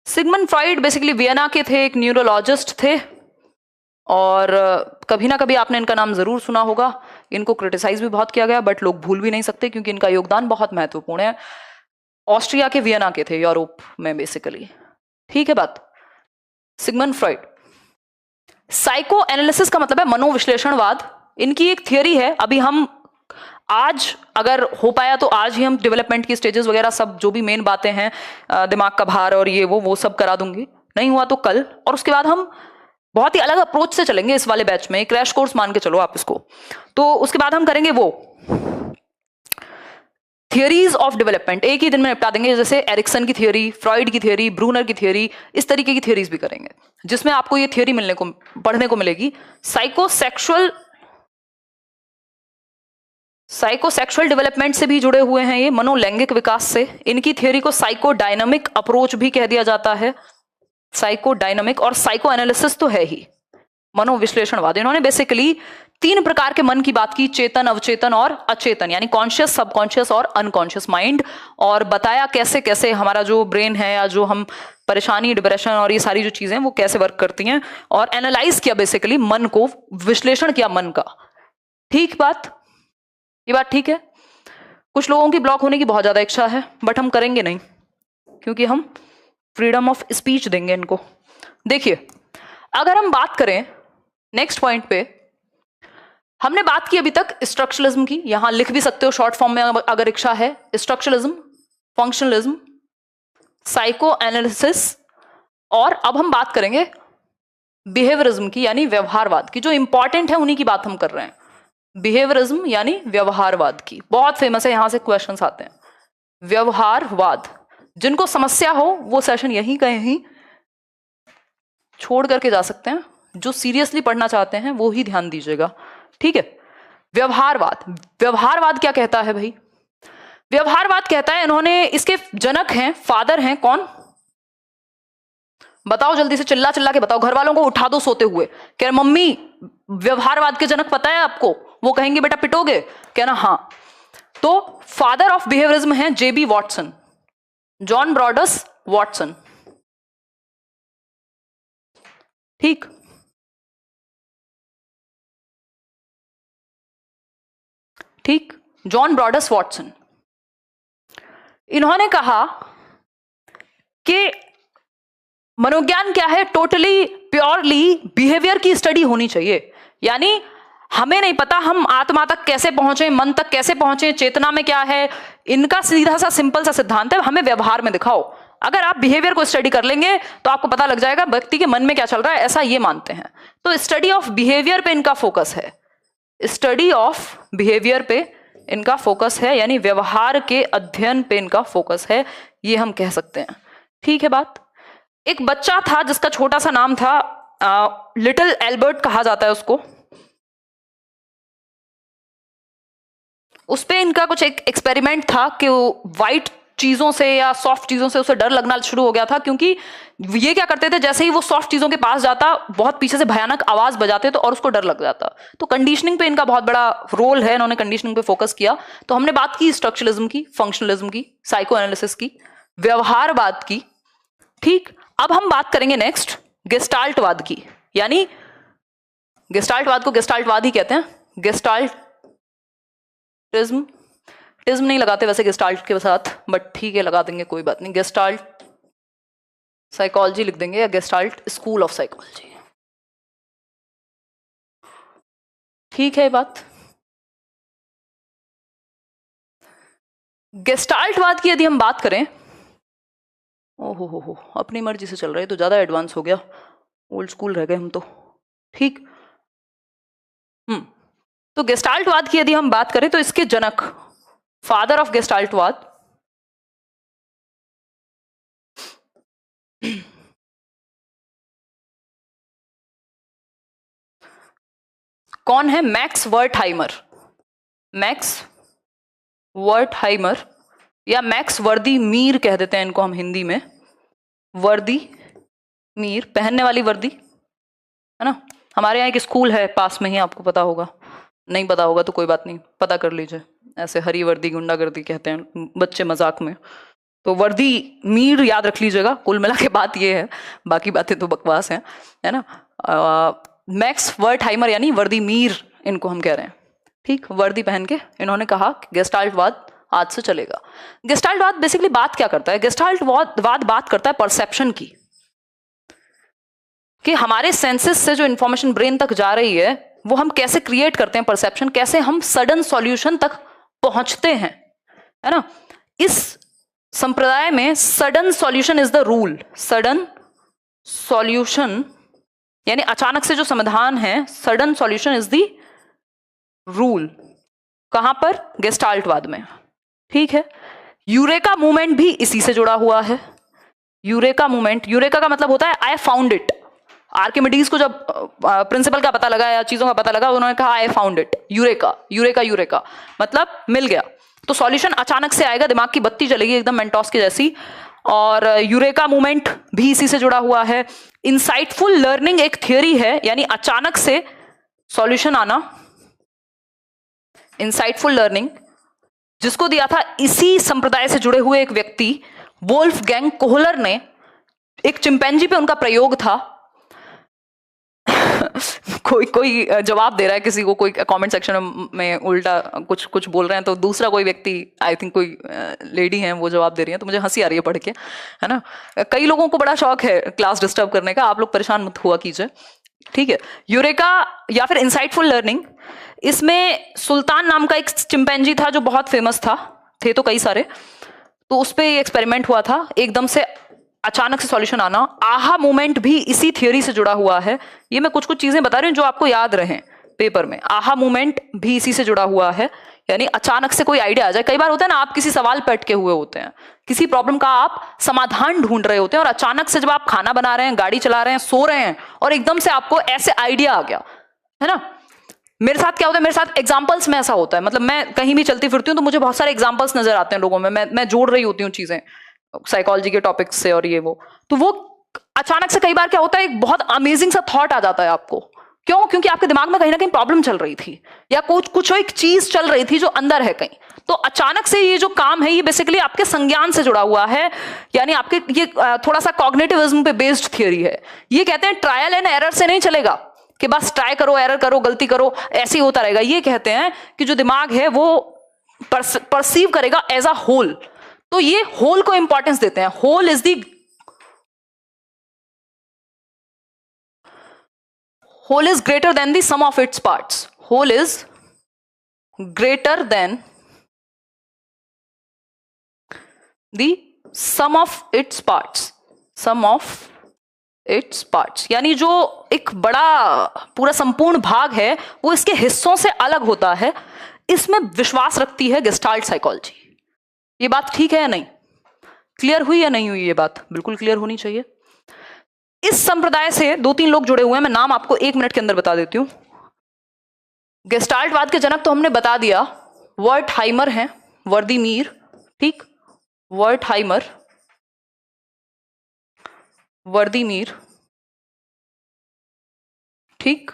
Sigmund Freud basically Vienna के थे, एक न्यूरोलॉजिस्ट थे, और कभी ना कभी आपने इनका नाम जरूर सुना होगा। इनको क्रिटिसाइज भी बहुत किया गया, बट लोग भूल भी नहीं सकते क्योंकि इनका योगदान बहुत महत्वपूर्ण है। ऑस्ट्रिया के वियना के थे, यूरोप में बेसिकली। ठीक है बात। सिगमंड फ्रॉइड, साइको एनालिसिस का मतलब है मनोविश्लेषणवाद। इनकी एक थियरी है, अभी हम आज अगर हो पाया तो आज ही हम डेवलपमेंट की स्टेजेस वगैरह सब जो भी मेन बातें हैं, दिमाग का भार और ये वो सब करा दूंगी, नहीं हुआ तो कल। और उसके बाद हम बहुत ही अलग अप्रोच से चलेंगे इस वाले बैच में, क्रैश कोर्स मान के चलो आप इसको। तो उसके बाद हम करेंगे वो थियरीज ऑफ डेवलपमेंट, एक ही दिन में निपटा देंगे, जैसे एरिक्सन की थियरी, फ्रॉइड की थियरी, ब्रूनर की थियरी, इस तरीके की थियरीज भी करेंगे, जिसमें आपको ये थियरी मिलने को पढ़ने को मिलेगी। साइकोसेक्सुअल डेवलपमेंट से भी जुड़े हुए हैं ये, मनोलैंगिक विकास से। इनकी थियरी को साइकोडायनामिक अप्रोच भी कह दिया जाता है, साइकोडायनामिक। और साइको एनालिसिस तो है ही मनोविश्लेषणवाद। इन्होंने बेसिकली 3 प्रकार के मन की बात की, चेतन, अवचेतन और अचेतन, यानी कॉन्शियस, सबकॉन्शियस और अनकॉन्शियस माइंड, और बताया कैसे कैसे हमारा जो ब्रेन है, या जो हम परेशानी, डिप्रेशन और ये सारी जो चीजें वो कैसे वर्क करती हैं, और एनालाइज किया बेसिकली मन को, विश्लेषण किया मन का। ठीक बात, ये बात ठीक है। कुछ लोगों की ब्लॉक होने की बहुत ज्यादा इच्छा है, बट हम करेंगे नहीं, क्योंकि हम फ्रीडम ऑफ स्पीच देंगे इनको। देखिए, अगर हम बात करें नेक्स्ट पॉइंट पे, हमने बात की अभी तक स्ट्रक्चरलिज्म की, यहां लिख भी सकते हो शॉर्ट फॉर्म में अगर इच्छा है। स्ट्रक्चरलिज्म, फंक्शनलिज्म, साइको एनालिसिस, और अब हम बात करेंगे बिहेवियरिज्म की, यानी व्यवहारवाद की। जो इंपॉर्टेंट है उन्हीं की बात हम कर रहे हैं। बिहेवियरिज्म यानी व्यवहारवाद की, बहुत फेमस है, यहां से क्वेश्चंस आते हैं। व्यवहारवाद, जिनको समस्या हो वो सेशन यहीं कहीं छोड़ करके जा सकते हैं, जो सीरियसली पढ़ना चाहते हैं वो ही ध्यान दीजिएगा। ठीक है, व्यवहारवाद। व्यवहारवाद क्या कहता है भाई? व्यवहारवाद कहता है, इन्होंने, इसके जनक हैं, फादर हैं कौन, बताओ जल्दी से, चिल्ला चिल्ला के बताओ, घर वालों को उठा दो सोते हुए, कह रहे मम्मी व्यवहारवाद के जनक पता है आपको? वो कहेंगे बेटा पिटोगे, कहना हाँ। तो फादर ऑफ बिहेवियरिज्म हैं जेबी वॉटसन, जॉन ब्रॉडस वॉटसन। ठीक, ठीक, जॉन ब्रॉडस वॉटसन। इन्होंने कहा कि मनोविज्ञान क्या है, टोटली प्योरली बिहेवियर की स्टडी होनी चाहिए। यानी हमें नहीं पता हम आत्मा तक कैसे पहुंचे, मन तक कैसे पहुंचे, चेतना में क्या है, इनका सीधा सा सिंपल सा सिद्धांत है, हमें व्यवहार में दिखाओ। अगर आप बिहेवियर को स्टडी कर लेंगे तो आपको पता लग जाएगा व्यक्ति के मन में क्या चल रहा है, ऐसा ये मानते हैं। तो स्टडी ऑफ बिहेवियर पे इनका फोकस है, स्टडी ऑफ बिहेवियर पे इनका फोकस है, यानी व्यवहार के अध्ययन पे इनका फोकस है, ये हम कह सकते हैं। ठीक है बात। एक बच्चा था जिसका छोटा सा नाम था, लिटिल एल्बर्ट कहा जाता है उसको। उस पे इनका कुछ एक एक्सपेरिमेंट था कि व्हाइट चीजों से या सॉफ्ट चीजों से उसे डर लगना शुरू हो गया था, क्योंकि ये क्या करते थे, जैसे ही वो सॉफ्ट चीजों के पास जाता बहुत पीछे से भयानक आवाज बजाते तो और उसको डर लग जाता। तो कंडीशनिंग पे इनका बहुत बड़ा रोल है, इन्होंने कंडीशनिंग पे फोकस किया। तो हमने बात की स्ट्रक्चरलिज्म की, फंक्शनलिज्म की, साइको एनालिसिस की, व्यवहारवाद की। ठीक, अब हम बात करेंगे नेक्स्ट गेस्टाल्टवाद की, यानी गेस्टाल्टवाद को गेस्टाल्टवाद ही कहते हैं। गेस्टाल्टिज्म, टिज्म नहीं लगाते वैसे गेस्टाल्ट के साथ, बट ठीक है लगा देंगे, कोई बात नहीं। गेस्टाल्ट साइकोलॉजी लिख देंगे, या गेस्टाल्ट स्कूल ऑफ साइकोलॉजी। ठीक है बात। गेस्टाल्टवाद की यदि हम बात करें, ओहो हो अपनी मर्जी से चल रहे, तो ज्यादा एडवांस हो गया, ओल्ड स्कूल रह गए हम तो। ठीक, तो गेस्टाल्टवाद की यदि हम बात करें तो इसके जनक, फादर ऑफ गेस्टाल्टवाद, कौन है? मैक्स वर्टहाइमर। मैक्स वर्टहाइमर या मैक्स वर्दी मीर कह देते हैं इनको हम हिंदी में। वर्दी मीर, पहनने वाली वर्दी, है ना। हमारे यहाँ एक स्कूल है पास में ही, आपको पता होगा, नहीं पता होगा तो कोई बात नहीं, पता कर लीजिए। ऐसे हरी वर्दी गुंडागर्दी कहते हैं बच्चे मजाक में, तो वर्दी मीर याद रख लीजिएगा। कुल मिला के बात ये है, बाकी बातें तो बकवास हैं, है ना। मैक्स वर्टहाइमर यानी वर्दी मीर इनको हम कह रहे हैं। ठीक, वर्दी पहन के इन्होंने कहा कि गेस्टाल्टवाद आज से चलेगा। गेस्टाल्टवाद बेसिकली बात क्या करता है? गेस्टाल्टवाद बात करता है परसेप्शन की, कि हमारे सेंसेस से जो इंफॉर्मेशन ब्रेन तक जा रही है वो हम कैसे क्रिएट करते हैं परसेप्शन, कैसे हम सडन सॉल्यूशन तक पहुंचते हैं, है ना। इस संप्रदाय में sudden solution is the rule. Sudden solution यानी अचानक से जो समाधान है, sudden solution is the rule. कहां पर? गेस्टाल्टवाद में। ठीक है, यूरेका मूवमेंट भी इसी से जुड़ा हुआ है। यूरेका मूवमेंट, यूरेका का मतलब होता है आई फाउंड इट। आर्किमिडीज को जब प्रिंसिपल का पता लगा या चीजों का पता लगा, उन्होंने कहा I found it. Eureka, eureka, eureka मतलब मिल गया। तो सॉल्यूशन अचानक से आएगा, दिमाग की बत्ती चलेगी एकदम मेंटोस की जैसी। और यूरेका मूवमेंट भी इसी से जुड़ा हुआ है। इंसाइटफुल लर्निंग एक थियरी है, यानी अचानक से सॉल्यूशन आना। इंसाइटफुल लर्निंग जिसको दिया था इसी संप्रदाय से जुड़े हुए एक व्यक्ति वोल्फगैंग कोहलर ने। एक चिंपैंजी पे उनका प्रयोग था। कोई जवाब दे रहा है किसी को, कोई कमेंट सेक्शन में उल्टा कुछ बोल रहे हैं, तो दूसरा कोई व्यक्ति, आई थिंक कोई लेडी है, वो जवाब दे रही है, तो मुझे हंसी आ रही है पढ़ के, है ना। कई लोगों को बड़ा शौक है क्लास डिस्टर्ब करने का, आप लोग परेशान मत हुआ कीजिए, ठीक है। यूरेका या फिर इंसाइटफुल लर्निंग, इसमें सुल्तान नाम का एक चिंपैंजी था जो बहुत फेमस था, थे तो कई सारे, तो उस पर एक्सपेरिमेंट हुआ था। एकदम से अचानक से सॉल्यूशन आना। आहा मूवमेंट भी इसी थियोरी से जुड़ा हुआ है। ये मैं कुछ चीजें बता रही हूं जो आपको याद रहे पेपर में। आहा मूवमेंट भी इसी से जुड़ा हुआ है, यानी अचानक से कोई आइडिया आ जाए। कई बार होता है ना, आप किसी सवाल पे अटके हुए होते हैं, किसी प्रॉब्लम का आप समाधान ढूंढ रहे होते हैं, और अचानक से जब आप खाना बना रहे हैं, गाड़ी चला रहे हैं, सो रहे हैं, और एकदम से आपको ऐसे आइडिया आ गया, है ना। मेरे साथ क्या होता है, मेरे साथ एग्जाम्पल्स में ऐसा होता है, मतलब मैं कहीं भी चलती फिरती हूँ तो मुझे बहुत सारे एग्जाम्पल्स नजर आते हैं लोगों में, मैं जोड़ रही होती हूँ चीजें साइकोलॉजी के टॉपिक्स से और ये वो, तो वो अचानक से कई बार क्या होता है, एक बहुत अमेजिंग सा थॉट आ जाता है आपको। क्यों? क्योंकि आपके दिमाग में कहीं ना कहीं प्रॉब्लम चल रही थी, या कुछ एक चीज चल रही थी जो अंदर है कहीं। तो अचानक से ये जो काम है, ये बेसिकली आपके संज्ञान से जुड़ा हुआ है, यानी आपके ये थोड़ा सा कॉग्निटिविज्म पे बेस्ड थियरी है। ये कहते हैं ट्रायल एंड एरर से नहीं चलेगा कि बस ट्राई करो, एरर करो, गलती करो, ऐसे ही होता रहेगा। ये कहते हैं कि जो दिमाग है वो परसीव करेगा एज अ होल, तो ये होल को इंपॉर्टेंस देते हैं। Whole is the whole is greater than the sum of its parts. Whole is greater than the sum of its parts. Sum of its parts. यानी जो एक बड़ा पूरा संपूर्ण भाग है वो इसके हिस्सों से अलग होता है। इसमें विश्वास रखती है गेस्टाल्ट साइकोलॉजी। ये बात ठीक है या नहीं? क्लियर हुई या नहीं हुई? ये बात बिल्कुल क्लियर होनी चाहिए। इस संप्रदाय से 2-3 लोग जुड़े हुए हैं, मैं नाम आपको 1 मिनट के अंदर बता देती हूं। गेस्टाल्टवाद के जनक तो हमने बता दिया, वर्टहाइमर हैं, वर्दी मीर, ठीक। वर्टहाइमर, वर्दीमीर। ठीक,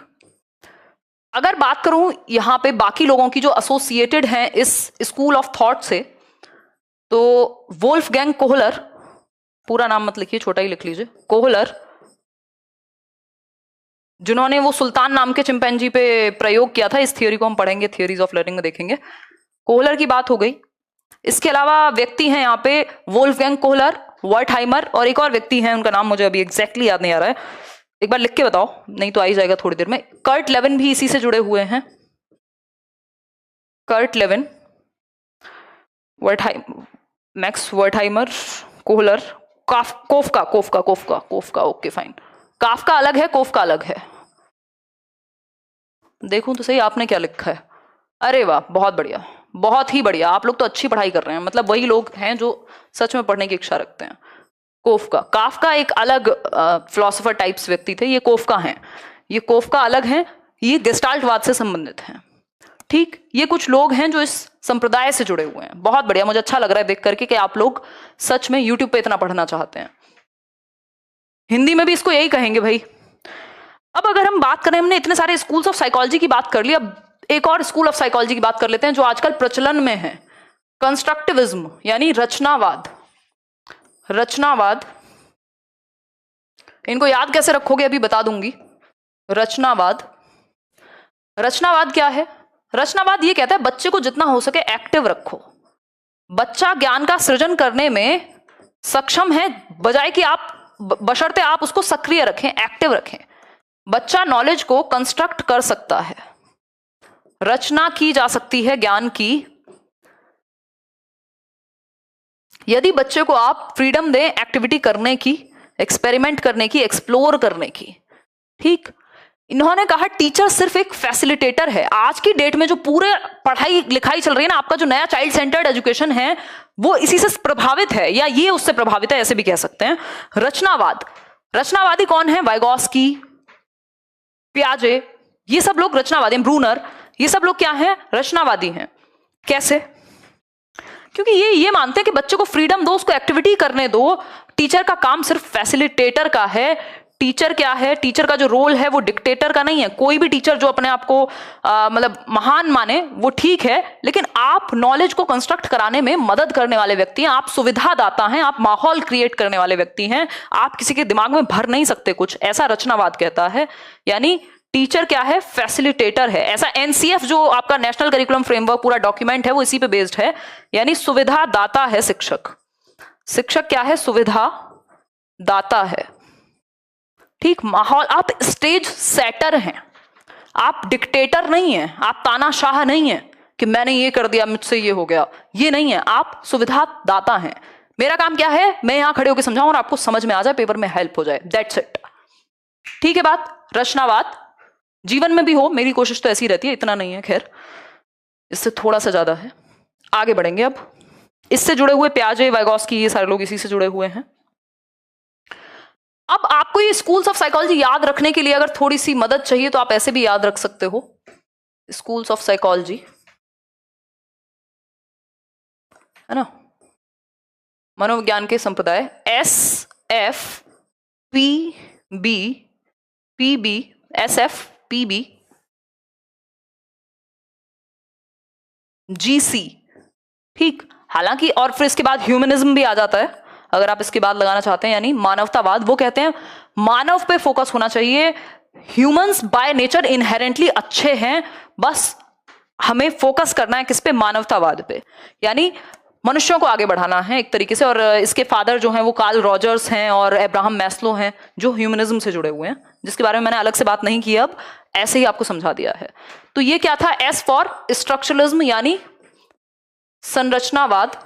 अगर बात करूं यहां पे बाकी लोगों की जो एसोसिएटेड हैं इस स्कूल ऑफ थॉट से, तो वोल्फगैंग कोहलर, पूरा नाम मत लिखिए, छोटा ही लिख लीजिए, कोहलर, जिन्होंने वो सुल्तान नाम के चिंपैंजी पे प्रयोग किया था। इस थियोरी को हम पढ़ेंगे, थियोरीज ऑफ लर्निंग में देखेंगे। कोहलर की बात हो गई। इसके अलावा व्यक्ति हैं यहाँ पे वोल्फगैंग कोहलर, वर्टहाइमर, और एक और व्यक्ति हैं, उनका नाम मुझे अभी एग्जैक्टली याद नहीं आ रहा है, एक बार लिख के बताओ, नहीं तो आ ही जाएगा थोड़ी देर में। कर्ट लेविन भी इसी से जुड़े हुए हैं। Kurt Lewin, Max Wertheimer, Kohler, Koffka, Koffka, Koffka, Koffka, okay fine. Kafka अलग है, कोफका अलग है। देखूं तो सही आपने क्या लिखा है। अरे वाह, बहुत बढ़िया, बहुत ही बढ़िया, आप लोग तो अच्छी पढ़ाई कर रहे हैं, मतलब वही लोग हैं जो सच में पढ़ने की इच्छा रखते हैं। काफका एक अलग फिलोसोफर टाइप्स व्यक्ति थे, ये कोफका हैं। ये कोफका अलग हैं, ये गेस्टाल्टवाद से संबंधित हैं। ठीक, ये कुछ लोग हैं जो इस संप्रदाय से जुड़े हुए हैं। बहुत बढ़िया, मुझे अच्छा लग रहा है देख करके कि आप लोग सच में यूट्यूब पे इतना पढ़ना चाहते हैं। हिंदी में भी इसको यही कहेंगे भाई। अब अगर हम बात करें, हमने इतने सारे स्कूल्स ऑफ साइकोलॉजी की बात कर ली, अब एक और स्कूल ऑफ साइकोलॉजी की बात कर लेते हैं जो आजकल प्रचलन में है, कंस्ट्रक्टिविज्म यानी रचनावाद। रचनावाद, इनको याद कैसे रखोगे अभी बता दूंगी। रचनावाद, रचनावाद क्या है? रचनावाद ये कहता है बच्चे को जितना हो सके एक्टिव रखो। बच्चा ज्ञान का सृजन करने में सक्षम है, बजाय कि आप बशर्ते आप उसको सक्रिय रखें, एक्टिव रखें। बच्चा नॉलेज को कंस्ट्रक्ट कर सकता है, रचना की जा सकती है ज्ञान की, यदि बच्चे को आप फ्रीडम दें एक्टिविटी करने की, एक्सपेरिमेंट करने की, एक्सप्लोर करने की। ठीक, इन्होंने कहा टीचर सिर्फ एक फैसिलिटेटर है। आज की डेट में जो पूरे पढ़ाई लिखाई चल रही है ना, आपका जो नया चाइल्ड सेंटर्ड एजुकेशन है वो इसी से प्रभावित है, या ये उससे प्रभावित है, ऐसे भी कह सकते हैं। रचनावाद, रचनावादी कौन है? वाइगोस्की, पियाजे, ये सब लोग रचनावादी हैं, ब्रूनर, ये सब लोग क्या हैं? रचनावादी हैं। कैसे? क्योंकि ये मानते हैं कि बच्चे को फ्रीडम दो, उसको एक्टिविटी करने दो। टीचर का काम सिर्फ फैसिलिटेटर का है। टीचर क्या है? टीचर का जो रोल है वो डिक्टेटर का नहीं है। कोई भी टीचर जो अपने आप को मतलब महान माने वो ठीक है, लेकिन आप नॉलेज को कंस्ट्रक्ट कराने में मदद करने वाले व्यक्ति हैं, आप सुविधादाता हैं, आप माहौल क्रिएट करने वाले व्यक्ति हैं, आप किसी के दिमाग में भर नहीं सकते कुछ, ऐसा रचनावाद कहता है। यानी टीचर क्या है? फैसिलिटेटर है। ऐसा एनसीएफ जो आपका नेशनल करिकुलम फ्रेमवर्क पूरा डॉक्यूमेंट है वो इसी पे बेस्ड है, यानी सुविधा दाता है शिक्षक। शिक्षक क्या है? सुविधा दाता है। ठीक, माहौल, आप स्टेज सेटर हैं, आप डिक्टेटर नहीं हैं, आप तानाशाह नहीं हैं कि मैंने ये कर दिया मुझसे ये हो गया, ये नहीं है, आप सुविधा दाता हैं। मेरा काम क्या है? मैं यहां खड़े होकर समझाऊं और आपको समझ में आ जाए, पेपर में हेल्प हो जाए, दैट्स इट। ठीक है बात? रचनावाद जीवन में भी हो, मेरी कोशिश तो ऐसी रहती है, इतना नहीं है, खैर इससे थोड़ा सा ज्यादा है। आगे बढ़ेंगे। अब इससे जुड़े हुए पियाजे, वाइगोस्की, ये सारे लोग इसी से जुड़े हुए हैं। अब आपको ये स्कूल्स ऑफ साइकोलॉजी याद रखने के लिए अगर थोड़ी सी मदद चाहिए तो आप ऐसे भी याद रख सकते हो। स्कूल्स ऑफ साइकोलॉजी है ना, मनोविज्ञान के संप्रदाय, SFPB, PB, SFPB, GC। ठीक, हालांकि और फिर इसके बाद ह्यूमनिज्म भी आ जाता है, अगर आप इसके बाद लगाना चाहते हैं, यानी मानवतावाद। वो कहते हैं मानव पे फोकस होना चाहिए, ह्यूमंस बाय नेचर इनहेरेंटली अच्छे हैं, बस हमें फोकस करना है किस पे? मानवतावाद पे, यानी मनुष्यों को आगे बढ़ाना है एक तरीके से। और इसके फादर जो हैं वो कार्ल रॉजर्स हैं और अब्राहम मैस्लो हैं, जो ह्यूमनिज्म से जुड़े हुए हैं, जिसके बारे में मैंने अलग से बात नहीं की, अब ऐसे ही आपको समझा दिया है। तो ये क्या था? S फॉर स्ट्रक्चरलिज्म, यानी संरचनावाद।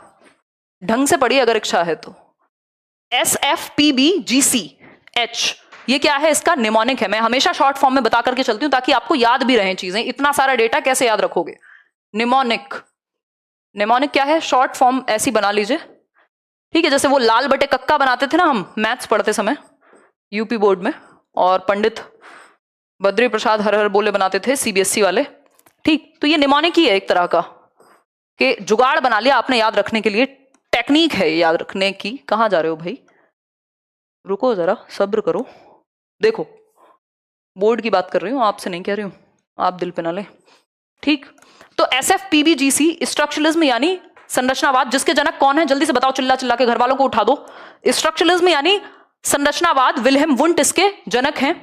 ढंग से पढ़िए अगर इच्छा है तो। SFPBGCH, ये क्या है? इसका निमोनिक है। मैं हमेशा शॉर्ट फॉर्म में बता करके चलती हूँ ताकि आपको याद भी रहे चीजें, इतना सारा डेटा कैसे याद रखोगे? निमोनिक, निमोनिक क्या है? शॉर्ट फॉर्म ऐसी बना लीजिए। ठीक है, जैसे वो लाल बटे कक्का बनाते थे ना हम मैथ्स पढ़ते समय यूपी बोर्ड में, और पंडित बद्री प्रसाद हर हर बोले बनाते थे CBSE वाले। ठीक, तो ये निमोनिक ही है एक तरह का, कि जुगाड़ बना लिया आपने याद रखने के लिए टेक्निक है याद रखने की। कहाँ जा रहे हो भाई, रुको जरा, सब्र करो। देखो बोर्ड की बात कर रही हूँ, आपसे नहीं कह रही हूँ, आप दिल पे ना ले, ठीक। तो SFPBGC स्ट्रक्चरलिज्म यानी संरचनावाद, जिसके जनक कौन है जल्दी से बताओ, चिल्ला चिल्ला के घर वालों को उठा दो। स्ट्रक्चरलिज्म यानी संरचनावाद, विल्हेम वुंट इसके जनक हैं।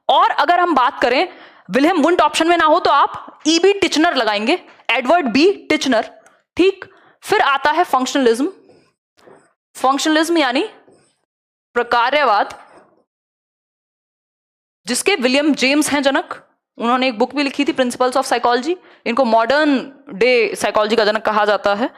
और अगर हम बात करें विल्हेम वुंट ऑप्शन में ना हो तो आप EB टिचनर लगाएंगे, एडवर्ड B टिचनर, ठीक। फिर आता है फंक्शनलिज्म। फंक्शनलिज्म यानी प्रकार्यवाद, जिसके विलियम जेम्स हैं जनक। उन्होंने एक बुक भी लिखी थी प्रिंसिपल्स ऑफ साइकोलॉजी। इनको मॉडर्न डे साइकोलॉजी का जनक कहा जाता है।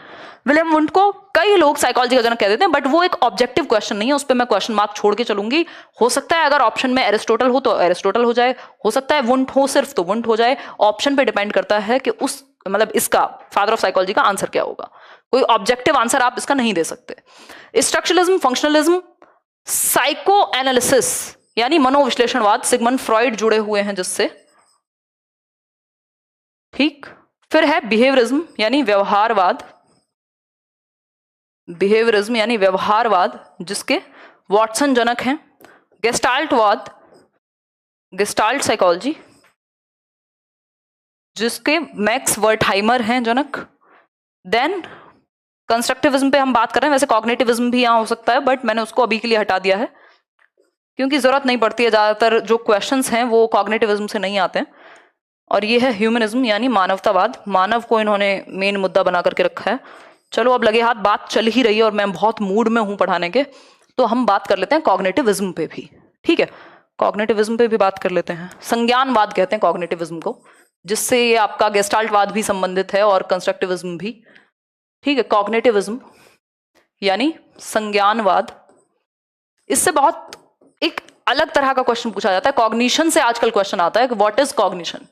विलियम वुंट को कई लोग साइकोलॉजी का जनक कह देते हैं, बट वो एक ऑब्जेक्टिव क्वेश्चन नहीं है, उस पर मैं क्वेश्चन मार्क छोड़ के चलूंगी। हो सकता है अगर ऑप्शन में एरिस्टोटल हो तो एरिस्टोटल हो जाए, हो सकता है वुंट हो सिर्फ तो वुंट हो जाए। ऑप्शन पे डिपेंड करता है कि उस मतलब इसका फादर ऑफ साइकोलॉजी का आंसर क्या होगा। कोई ऑब्जेक्टिव आंसर आप इसका नहीं दे सकते। स्ट्रक्चरलिज्म, फंक्शनलिज्म, साइको एनालिसिस यानी मनोविश्लेषणवाद, सिगमंड फ्रॉइड जुड़े हुए हैं जिससे, ठीक। फिर है बिहेवियरिज्म यानी व्यवहारवाद। बिहेवियरिज्म यानी व्यवहारवाद, जिसके वॉटसन जनक हैं। गेस्टाल्टवाद, गेस्टाल्ट साइकोलॉजी, जिसके मैक्स वर्टहाइमर हैं जनक। देन कंस्ट्रक्टिविज्म पे हम बात कर रहे हैं, वैसे कॉग्निटिविज्म भी यहां हो सकता है, बट मैंने उसको अभी के लिए हटा दिया है क्योंकि जरूरत नहीं पड़ती है। ज्यादातर जो क्वेश्चंस हैं वो कॉग्निटिविज्म से नहीं आते हैं। और ये है ह्यूमनिज्म यानी मानवतावाद। मानव को इन्होंने मेन मुद्दा बना करके रखा है। चलो अब लगे हाथ, बात चल ही रही है और मैं बहुत मूड में हूं पढ़ाने के, तो हम बात कर लेते हैं कॉग्निटिविज्म पे भी, ठीक है। कॉग्निटिविज्म पे भी बात कर लेते हैं। संज्ञानवाद कहते हैं कॉग्निटिविज्म को, जिससे ये आपका गेस्टाल्टवाद भी संबंधित है और कंस्ट्रक्टिविज्म भी, ठीक है। कॉग्निटिविज्म यानी संज्ञानवाद, इससे बहुत एक अलग तरह का क्वेश्चन पूछा जाता है। कॉग्निशन से आजकल क्वेश्चन आता है कि व्हाट इज कॉग्निशन,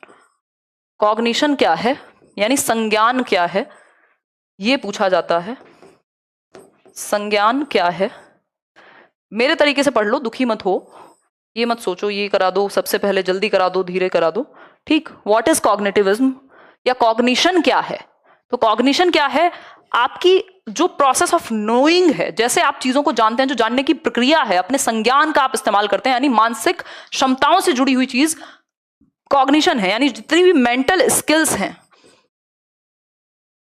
कॉग्निशन क्या है यानी संज्ञान क्या है, ये पूछा जाता है। संज्ञान क्या है, मेरे तरीके से पढ़ लो, दुखी मत हो, ये मत सोचो ये करा दो सबसे पहले, जल्दी करा दो, धीरे करा दो, ठीक। व्हाट इज कॉग्निटिविज्म या कॉग्निशन क्या है। तो कॉग्निशन क्या है, आपकी जो प्रोसेस ऑफ नोइंग है, जैसे आप चीजों को जानते हैं, जो जानने की प्रक्रिया है, अपने संज्ञान का आप इस्तेमाल करते हैं, यानी मानसिक क्षमताओं से जुड़ी हुई चीज कॉग्निशन है। यानी जितनी भी मेंटल स्किल्स हैं,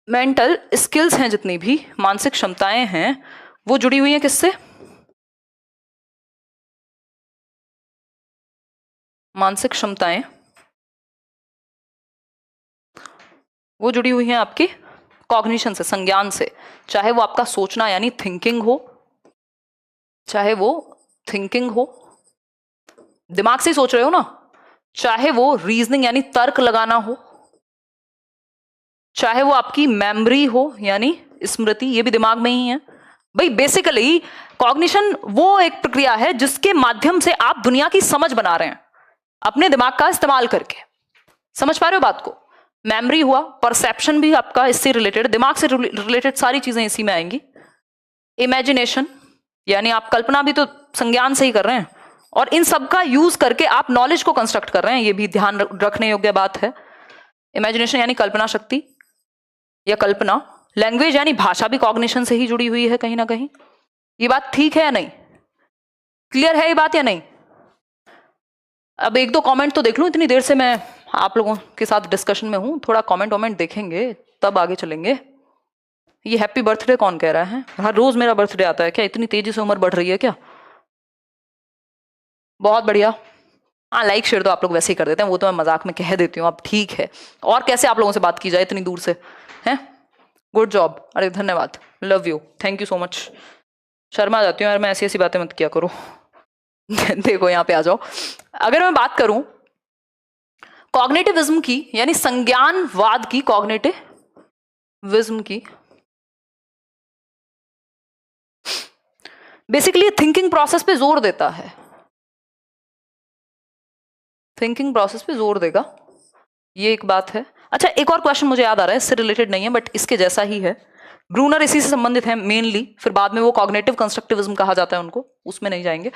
मेंटल स्किल्स हैं, जितनी भी मानसिक क्षमताएं हैं, वो जुड़ी हुई हैं किससे, मानसिक क्षमताएं वो जुड़ी हुई हैं आपकी कॉग्निशन से, संज्ञान से। चाहे वो आपका सोचना यानी थिंकिंग हो, चाहे वो थिंकिंग हो, दिमाग से ही सोच रहे हो ना, चाहे वो रीजनिंग यानी तर्क लगाना हो, चाहे वो आपकी मेमोरी हो यानी स्मृति, ये भी दिमाग में ही है भाई। बेसिकली कॉग्निशन वो एक प्रक्रिया है जिसके माध्यम से आप दुनिया की समझ बना रहे हैं अपने दिमाग का इस्तेमाल करके। समझ पा रहे हो बात को। मेमोरी हुआ, परसेप्शन भी आपका इससे रिलेटेड, दिमाग से रिलेटेड सारी चीजें इसी में आएंगी। इमेजिनेशन यानी आप कल्पना भी तो संज्ञान से ही कर रहे हैं, और इन सब का यूज करके आप नॉलेज को कंस्ट्रक्ट कर रहे हैं, ये भी ध्यान रखने योग्य बात है। इमेजिनेशन यानी कल्पना शक्ति या कल्पना। लैंग्वेज यानी भाषा भी कॉग्निशन से ही जुड़ी हुई है कहीं ना कहीं। ये बात ठीक है या नहीं, क्लियर है ये बात या नहीं। अब एक दो कमेंट तो देख लूं, इतनी देर से मैं आप लोगों के साथ डिस्कशन में हूं, थोड़ा कमेंट वमेंट देखेंगे तब आगे चलेंगे। ये हैप्पी बर्थडे कौन कह रहा है, हर रोज मेरा बर्थडे आता है क्या, इतनी तेजी से उम्र बढ़ रही है क्या। बहुत बढ़िया। हाँ लाइक शेयर तो आप लोग वैसे ही कर देते हैं, वो तो मैं मजाक में कह देती हूँ, अब ठीक है। और कैसे आप लोगों से बात की जाए इतनी दूर से, हैं। गुड जॉब, अरे धन्यवाद, love you, thank you so much. Sharma जाती हूँ यार मैं, ऐसी ऐसी बातें मत किया करो। देखो यहाँ पे आ जाओ। अगर मैं बात करूं कॉग्निटिविज्म की यानी संज्ञानवाद की, कॉग्निटिविज्म की, बेसिकली थिंकिंग प्रोसेस पे जोर देता है, थिंकिंग प्रोसेस पे जोर देगा, ये एक बात है। अच्छा एक और क्वेश्चन मुझे याद आ रहा है, इससे रिलेटेड नहीं है बट इसके जैसा ही है। ब्रूनर इसी से संबंधित है मेनली, फिर बाद में वो कॉग्निटिव कंस्ट्रक्टिविज्म कहा जाता है उनको, उसमें नहीं जाएंगे।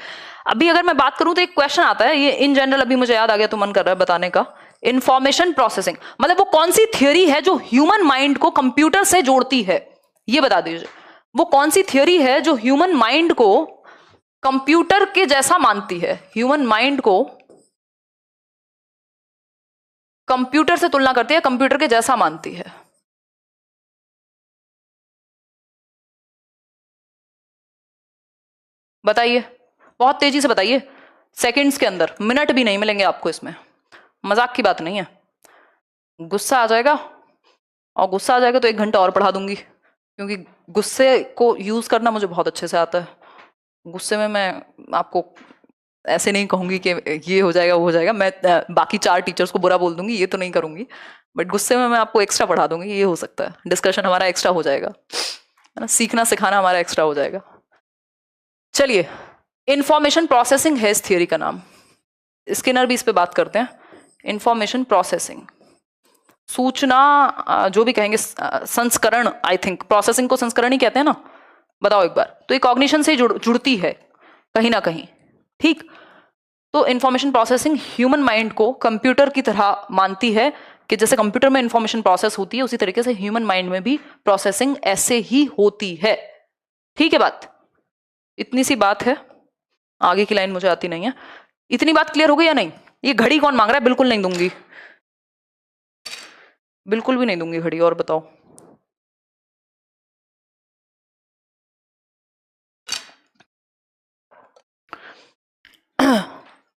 अभी अगर मैं बात करूं तो एक क्वेश्चन आता है, ये इन जनरल अभी मुझे याद आ गया तो मन कर रहा है बताने का। इंफॉर्मेशन प्रोसेसिंग मतलब वो कौन सी थियोरी है जो ह्यूमन माइंड को कंप्यूटर से जोड़ती है, ये बता दीजिए। वो कौन सी थियोरी है जो ह्यूमन माइंड को कंप्यूटर के जैसा मानती है, ह्यूमन माइंड को कंप्यूटर से तुलना करती है, कंप्यूटर के जैसा मानती है? बताइए, बहुत तेजी से बताइए, सेकंड्स के अंदर, मिनट भी नहीं मिलेंगे आपको इसमें, मजाक की बात नहीं है। गुस्सा आ जाएगा, और गुस्सा आ जाएगा तो 1 घंटा और पढ़ा दूंगी, क्योंकि गुस्से को यूज करना मुझे बहुत अच्छे से आता है। गुस्से में मैं आपको ऐसे नहीं कहूंगी कि ये हो जाएगा वो हो जाएगा, मैं बाकी 4 टीचर्स को बुरा बोल दूंगी, ये तो नहीं करूंगी, बट गुस्से में मैं आपको एक्स्ट्रा पढ़ा दूंगी, ये हो सकता है। डिस्कशन हमारा एक्स्ट्रा हो जाएगा, है ना, सीखना सिखाना हमारा एक्स्ट्रा हो जाएगा। चलिए, इंफॉर्मेशन प्रोसेसिंग है इस थियरी का नाम, स्किनर भी इस पे बात करते हैं। इंफॉर्मेशन प्रोसेसिंग, सूचना जो भी कहेंगे, संस्करण, आई थिंक प्रोसेसिंग को संस्करण ही कहते हैं ना, बताओ एक बार। तो ये कॉग्निशन से जुड़ती है कहीं ना कहीं, ठीक। तो इंफॉर्मेशन प्रोसेसिंग ह्यूमन माइंड को कंप्यूटर की तरह मानती है कि जैसे कंप्यूटर में इंफॉर्मेशन प्रोसेस होती है, उसी तरीके से ह्यूमन माइंड में भी प्रोसेसिंग ऐसे ही होती है। ठीक है बात, इतनी सी बात है, आगे की लाइन मुझे आती नहीं है। इतनी बात क्लियर हो गई या नहीं? ये घड़ी कौन मांग रहा है? बिल्कुल नहीं दूंगी, बिल्कुल भी नहीं दूंगी घड़ी। और बताओ,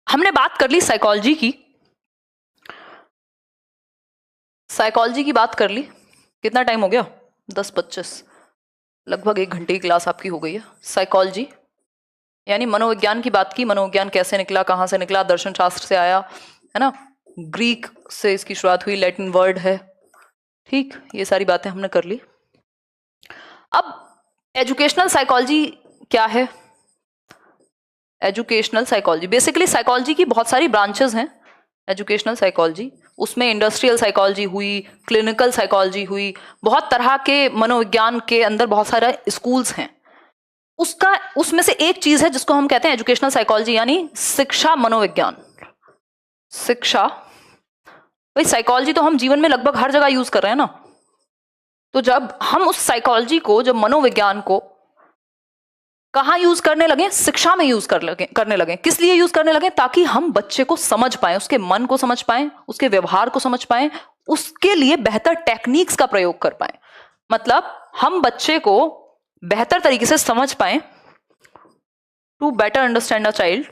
हमने बात कर ली साइकोलॉजी की, साइकोलॉजी की बात कर ली। कितना टाइम हो गया? 10:25, लगभग 1 घंटे की क्लास आपकी हो गई है। साइकोलॉजी यानी मनोविज्ञान की बात की, मनोविज्ञान कैसे निकला, कहाँ से निकला, दर्शन शास्त्र से आया, है ना, ग्रीक से इसकी शुरुआत हुई, लैटिन वर्ड है, ठीक। ये सारी बातें हमने कर ली। अब एजुकेशनल साइकोलॉजी क्या है? एजुकेशनल साइकोलॉजी, बेसिकली साइकोलॉजी की बहुत सारी ब्रांचेस हैं। एजुकेशनल साइकोलॉजी, उसमें इंडस्ट्रियल साइकोलॉजी हुई, क्लिनिकल साइकोलॉजी हुई, बहुत तरह के मनोविज्ञान के अंदर बहुत सारे स्कूल्स हैं। उसमें से एक चीज है जिसको हम कहते हैं एजुकेशनल साइकोलॉजी, यानी शिक्षा मनोविज्ञान। शिक्षा, भाई साइकोलॉजी तो हम जीवन में लगभग हर जगह यूज कर रहे हैं ना, तो जब हम उस साइकोलॉजी को, जब मनोविज्ञान को कहां यूज करने लगे? शिक्षा में यूज करने लगे। किस लिए यूज करने लगे? ताकि हम बच्चे को समझ पाए, उसके मन को समझ पाए, उसके व्यवहार को समझ पाए, उसके लिए बेहतर टेक्निक्स का प्रयोग कर पाए। मतलब हम बच्चे को बेहतर तरीके से समझ पाए, to better understand a child.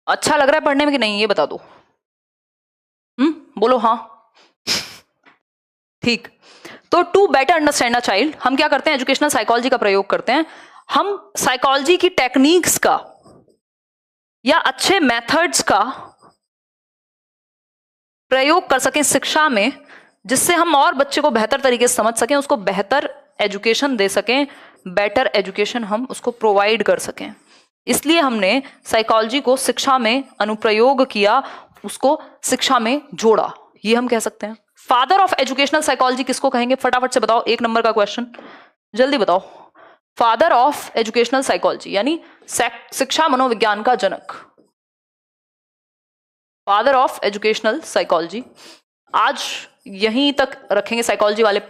अच्छा लग रहा है पढ़ने में कि नहीं, ये बता दो। बोलो हाँ, ठीक। तो to better understand a child हम क्या करते हैं? एजुकेशनल साइकोलॉजी का प्रयोग करते हैं। हम साइकोलॉजी की टेक्निक्स का या अच्छे मेथड्स का प्रयोग कर सकें शिक्षा में, जिससे हम और बच्चे को बेहतर तरीके से समझ सकें, उसको बेहतर एजुकेशन दे सकें, बेटर एजुकेशन हम उसको प्रोवाइड कर सकें। इसलिए हमने साइकोलॉजी को शिक्षा में अनुप्रयोग किया, उसको शिक्षा में जोड़ा, ये हम कह सकते हैं। फादर ऑफ एजुकेशनल साइकोलॉजी किसको कहेंगे? फटाफट से बताओ, 1 नंबर का क्वेश्चन, जल्दी बताओ। फादर ऑफ एजुकेशनल साइकोलॉजी यानी शिक्षा मनोविज्ञान का जनक, फादर ऑफ एजुकेशनल साइकोलॉजी। आज यहीं तक रखेंगे, साइकोलॉजी वाले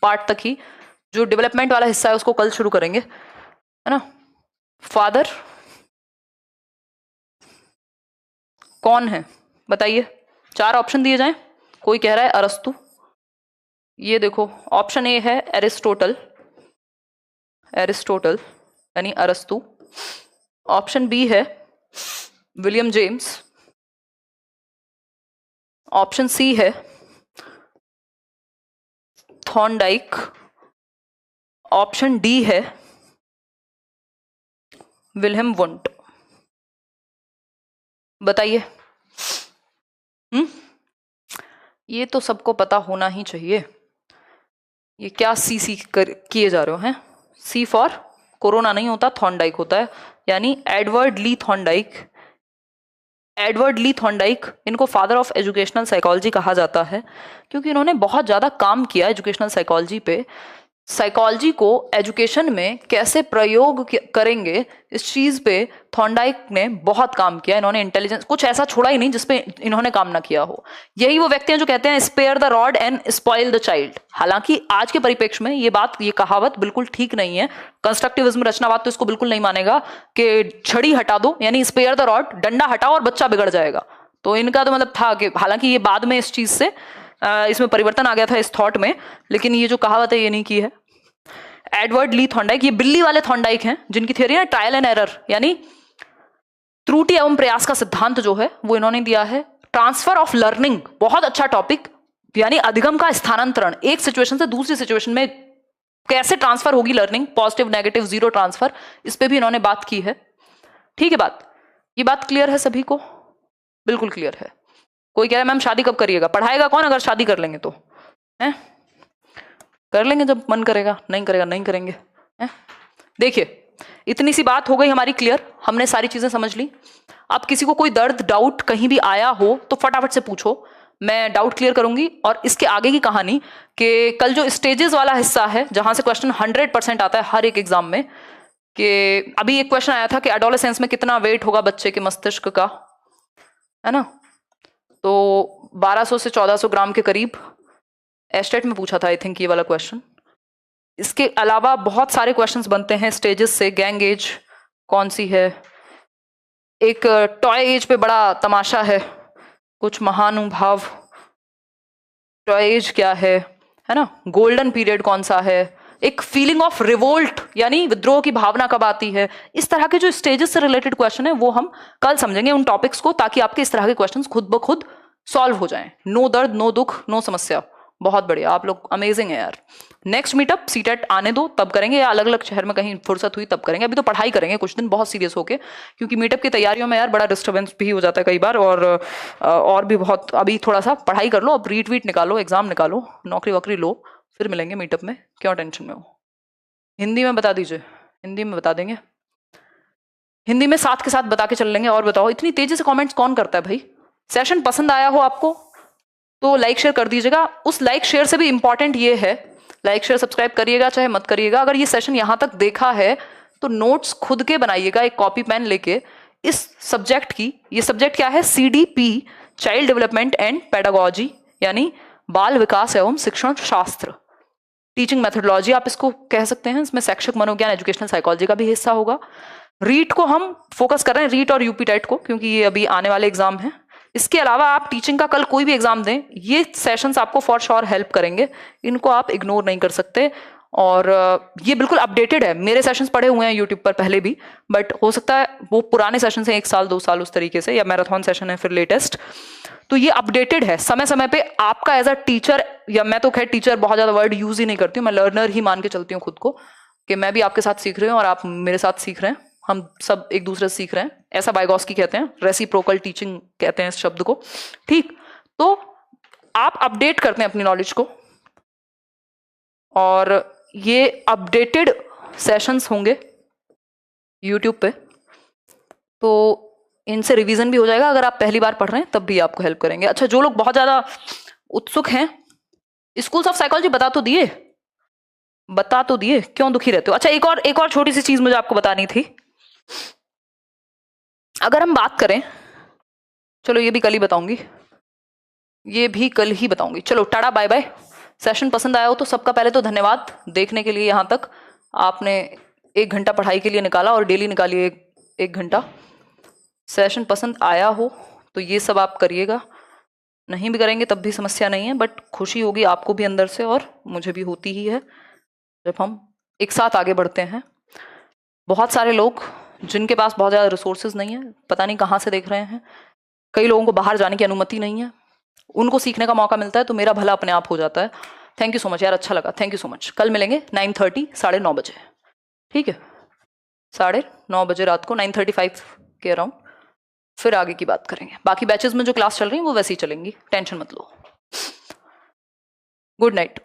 पार्ट तक ही, जो डेवलपमेंट वाला हिस्सा है उसको कल शुरू करेंगे, है ना। फादर कौन है बताइए? 4 ऑप्शन दिए जाएं। कोई कह रहा है अरस्तु, ये देखो ऑप्शन ए है एरिस्टोटल, एरिस्टोटल यानी अरस्तु। ऑप्शन बी है विलियम जेम्स। ऑप्शन सी है थॉर्नडाइक। ऑप्शन डी है विल्हेम वुंट। बताइए। ये तो सबको पता होना ही चाहिए। ये क्या सी किए जा रहे हो हैं? सी फॉर कोरोना नहीं होता, थॉर्नडाइक होता है, यानी एडवर्ड ली थॉर्नडाइक। एडवर्ड ली थॉर्नडाइक, इनको फादर ऑफ एजुकेशनल साइकोलॉजी कहा जाता है, क्योंकि इन्होंने बहुत ज़्यादा काम किया एजुकेशनल साइकोलॉजी पे। साइकोलॉजी को एजुकेशन में कैसे प्रयोग करेंगे, इस चीज पे थॉर्नडाइक ने बहुत काम किया। इन्होंने इंटेलिजेंस कुछ ऐसा छोड़ा ही नहीं जिसपे इन्होंने काम ना किया हो। यही वो व्यक्ति हैं जो कहते हैं spare the rod and spoil the child. हालांकि आज के परिप्रेक्ष्य में ये कहावत बिल्कुल ठीक नहीं है। कंस्ट्रक्टिविज्म रचनावाद तो इसको बिल्कुल नहीं मानेगा कि छड़ी हटा दो, यानी स्पेयर द रॉड, डंडा हटाओ और बच्चा बिगड़ जाएगा। तो इनका तो मतलब था कि हालांकि ये बाद में इस चीज से इसमें परिवर्तन आ गया था इस थॉट में, लेकिन ये जो कहावत है ये नहीं की है। एडवर्ड ली थॉर्नडाइक, ये बिल्ली वाले थॉर्नडाइक हैं जिनकी थ्योरी है ट्रायल एंड एरर, यानी त्रुटि एवं प्रयास का सिद्धांत जो है वो इन्होंने दिया है। ट्रांसफर ऑफ लर्निंग, बहुत अच्छा टॉपिक, यानी अधिगम का स्थानांतरण, एक सिचुएशन से दूसरी सिचुएशन में कैसे ट्रांसफर होगी learning, positive negative zero transfer, इस पे भी इन्होंने बात की है। ठीक है, ये बात क्लियर है सभी को? बिल्कुल क्लियर है। कोई कह रहा है मैम शादी कब करिएगा? पढ़ाएगा कौन अगर शादी कर लेंगे तो? है कर लेंगे जब मन करेगा, नहीं करेगा नहीं करेंगे। देखिए इतनी सी बात हो गई हमारी क्लियर, हमने सारी चीजें समझ ली। अब किसी को कोई दर्द डाउट कहीं भी आया हो तो फटाफट से पूछो, मैं डाउट क्लियर करूंगी। और इसके आगे की कहानी कि कल जो स्टेजेस वाला हिस्सा है जहां से क्वेश्चन 100% आता है हर एक एग्जाम में, कि अभी एक क्वेश्चन आया था कि एडोलेसेंस में कितना वेट होगा बच्चे के मस्तिष्क का, है ना, तो 1200 से 1400 ग्राम के करीब एस्टेट में पूछा था आई थिंक ये वाला क्वेश्चन। इसके अलावा बहुत सारे क्वेश्चंस बनते हैं स्टेजेस से। गैंग एज कौन सी है, एक टॉय एज पे बड़ा तमाशा है, कुछ महानुभाव, टॉय एज क्या है ना, गोल्डन पीरियड कौन सा है, एक फीलिंग ऑफ रिवोल्ट यानी विद्रोह की भावना कब आती है। इस तरह के जो स्टेजेस से रिलेटेड क्वेश्चन है वो हम कल समझेंगे उन टॉपिक्स को, ताकि आपके इस तरह के क्वेश्चंस खुद ब खुद सॉल्व हो जाएं। नो दर्द नो दुख नो समस्या। बहुत बढ़िया, आप लोग अमेजिंग है यार। नेक्स्ट मीटअप सीटेट आने दो तब करेंगे, या अलग अलग शहर में कहीं फुर्सत हुई तब करेंगे। अभी तो पढ़ाई करेंगे कुछ दिन बहुत सीरियस होके, क्योंकि मीटअप की तैयारियों में यार बड़ा डिस्टर्बेंस भी हो जाता है कई बार, और भी बहुत। अभी थोड़ा सा पढ़ाई कर लो, अब रीट वीट निकालो, एग्जाम निकालो, नौकरी वोकरी लो, फिर मिलेंगे मीटअप में, क्यों टेंशन में हो। हिंदी में बता दीजिए, हिंदी में बता देंगे, हिंदी में साथ के साथ बता के चल लेंगे। और बताओ इतनी तेजी से कमेंट्स कौन करता है भाई? सेशन पसंद आया हो आपको तो लाइक शेयर कर दीजिएगा। उस लाइक शेयर से भी इंपॉर्टेंट ये है, लाइक शेयर सब्सक्राइब करिएगा चाहे मत करिएगा, अगर ये सेशन यहां तक देखा है तो नोट्स खुद के बनाइएगा एक कॉपी पेन लेके इस सब्जेक्ट की। ये सब्जेक्ट क्या है? CDP, child development and pedagogy, यानी बाल विकास एवं शिक्षण शास्त्र, टीचिंग मेथोडोलॉजी आप इसको कह सकते हैं। इसमें शैक्षिक मनोज्ञान एजुकेशनल साइकोलॉजी का भी हिस्सा होगा। रीट को हम फोकस कर रहे हैं, रीट और यूपी टेट को, क्योंकि ये अभी आने वाले एग्जाम है। इसके अलावा आप टीचिंग का कल कोई भी एग्जाम दें, ये सेशंस आपको फॉर श्योर हेल्प करेंगे, इनको आप इग्नोर नहीं कर सकते। और ये बिल्कुल अपडेटेड है, मेरे सेशंस पढ़े हुए हैं यूट्यूब पर पहले भी, बट हो सकता है वो पुराने सेशन हैं 1 साल 2 साल उस तरीके से, या मैराथन सेशन है फिर लेटेस्ट, तो ये अपडेटेड है। समय समय पे आपका एज अ टीचर, या मैं तो खैर टीचर बहुत ज्यादा वर्ड यूज ही नहीं करती हूँ, मैं लर्नर ही मान के चलती हूँ खुद को, कि मैं भी आपके साथ सीख रही हूँ और आप मेरे साथ सीख रहे हैं, हम सब एक दूसरे से सीख रहे हैं। ऐसा वाइगोत्स्की कहते हैं, रेसिप्रोकल टीचिंग कहते हैं इस शब्द को। ठीक, तो आप अपडेट करते हैं अपनी नॉलेज को, और ये अपडेटेड सेशंस होंगे यूट्यूब पे, तो इनसे रिवीजन भी हो जाएगा। अगर आप पहली बार पढ़ रहे हैं तब भी आपको हेल्प करेंगे। अच्छा, जो लोग बहुत ज्यादा उत्सुक हैं, स्कूल्स ऑफ साइकोलॉजी बता तो दिए, क्यों दुखी रहते हो? अच्छा, एक और छोटी सी चीज मुझे आपको बतानी थी। अगर हम बात करें, चलो ये भी कल ही बताऊंगी, चलो टाटा बाय बाय। सेशन पसंद आया हो तो सबका पहले तो धन्यवाद देखने के लिए। यहाँ तक आपने 1 घंटा पढ़ाई के लिए निकाला, और डेली निकालिए 1 घंटा। सेशन पसंद आया हो तो ये सब आप करिएगा, नहीं भी करेंगे तब भी समस्या नहीं है, बट खुशी होगी आपको भी अंदर से, और मुझे भी होती ही है जब हम एक साथ आगे बढ़ते हैं। बहुत सारे लोग जिनके पास बहुत ज़्यादा रिसोर्सेज नहीं है, पता नहीं कहाँ से देख रहे हैं, कई लोगों को बाहर जाने की अनुमति नहीं है, उनको सीखने का मौका मिलता है, तो मेरा भला अपने आप हो जाता है। थैंक यू सो मच यार, अच्छा लगा, थैंक यू सो मच। कल मिलेंगे 9:30, 9:30 बजे, ठीक है, 9:30 बजे रात को, 9:35 के अराउंड, फिर आगे की बात करेंगे। बाकी बैचेस में जो क्लास चल रही है वो वैसे ही चलेंगी, टेंशन मत लो। Good night.